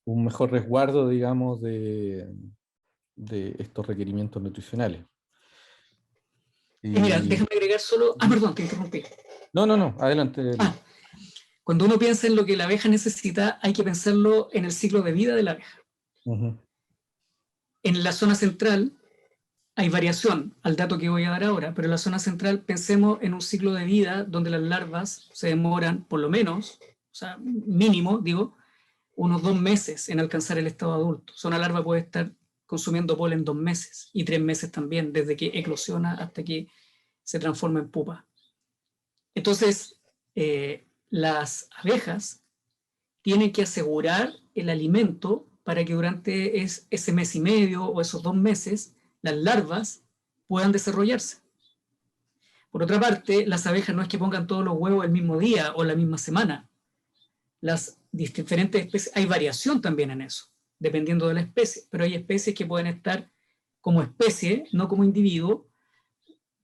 un mejor resguardo, digamos, de estos requerimientos nutricionales. Mira, déjame agregar solo... perdón, te interrumpí. No, adelante. Cuando uno piensa en lo que la abeja necesita, hay que pensarlo en el ciclo de vida de la abeja. En la zona central hay variación al dato que voy a dar ahora, pero en la zona central pensemos en un ciclo de vida donde las larvas se demoran por lo menos, o sea, mínimo, digo, unos 2 meses en alcanzar el estado adulto. O sea, una larva puede estar consumiendo polen 2 meses y 3 meses también, desde que eclosiona hasta que se transforma en pupa. Entonces, las abejas tienen que asegurar el alimento para que durante ese mes y medio o esos 2 meses las larvas puedan desarrollarse. Por otra parte, las abejas no es que pongan todos los huevos el mismo día o la misma semana. Las diferentes especies, hay variación también en eso, dependiendo de la especie, pero hay especies que pueden estar como especie, no como individuo,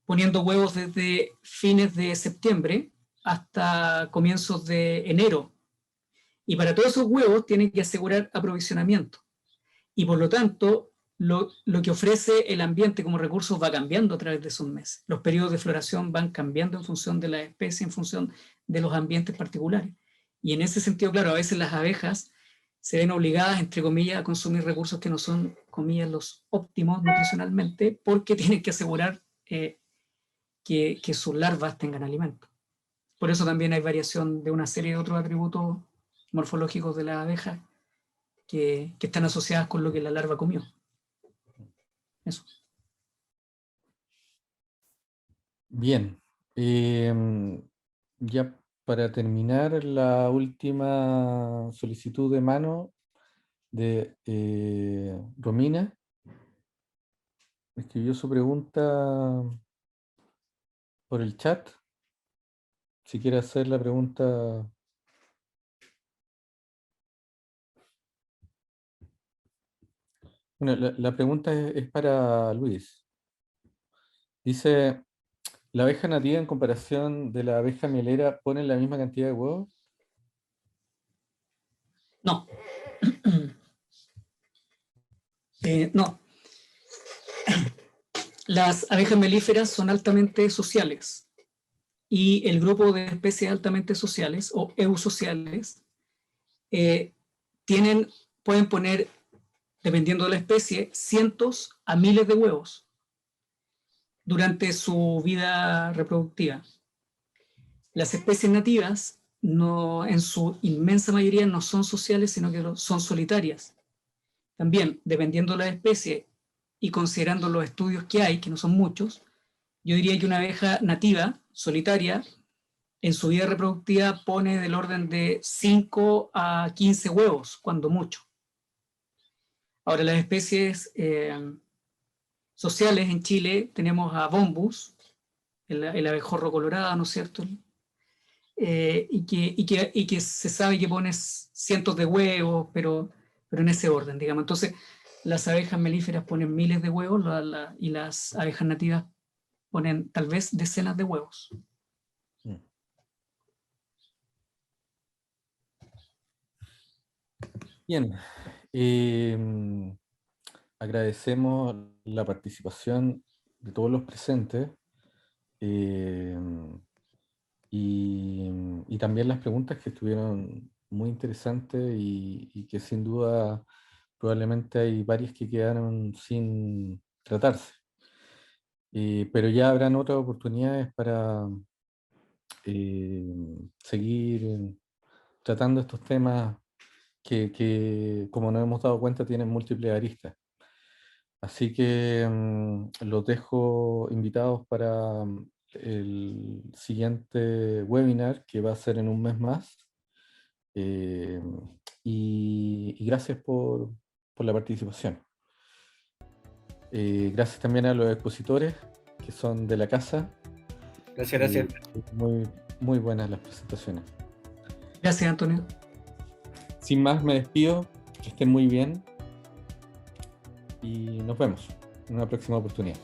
poniendo huevos desde fines de septiembre hasta comienzos de enero. Y para todos esos huevos tienen que asegurar aprovisionamiento. Y por lo tanto, lo que ofrece el ambiente como recursos va cambiando a través de esos meses. Los periodos de floración van cambiando en función de la especie, en función de los ambientes particulares. Y en ese sentido, claro, a veces las abejas se ven obligadas, entre comillas, a consumir recursos que no son, comillas, los óptimos nutricionalmente, porque tienen que asegurar que sus larvas tengan alimento. Por eso también hay variación de una serie de otros atributos morfológicos de las abejas que están asociadas con lo que la larva comió. Eso. Bien. Ya para terminar, la última solicitud de mano de Romina. Escribió su pregunta por el chat. Si quiere hacer la pregunta. Bueno, la pregunta es para Luis. Dice, ¿la abeja nativa en comparación de la abeja mielera pone la misma cantidad de huevos? No. No. Las abejas melíferas son altamente sociales y el grupo de especies altamente sociales o eusociales pueden poner, dependiendo de la especie, cientos a miles de huevos durante su vida reproductiva. Las especies nativas, en su inmensa mayoría, no son sociales, sino que son solitarias. También, dependiendo de la especie y considerando los estudios que hay, que no son muchos, yo diría que una abeja nativa, solitaria, en su vida reproductiva pone del orden de 5 a 15 huevos, cuando mucho. Ahora, las especies sociales en Chile tenemos a Bombus, el abejorro colorado, ¿no es cierto? Y que se sabe que pone cientos de huevos, pero en ese orden, digamos. Entonces, las abejas melíferas ponen miles de huevos y las abejas nativas ponen tal vez decenas de huevos. Bien. Agradecemos la participación de todos los presentes y también las preguntas que estuvieron muy interesantes y que sin duda probablemente hay varias que quedaron sin tratarse. Pero ya habrán otras oportunidades para seguir tratando estos temas que, como nos hemos dado cuenta, tienen múltiples aristas. Así que los dejo invitados para el siguiente webinar, que va a ser en un mes más. Y gracias por la participación. Gracias también a los expositores, que son de la casa. Gracias. Muy, muy buenas las presentaciones. Gracias, Antonio. Sin más, me despido. Que estén muy bien. Y nos vemos en una próxima oportunidad.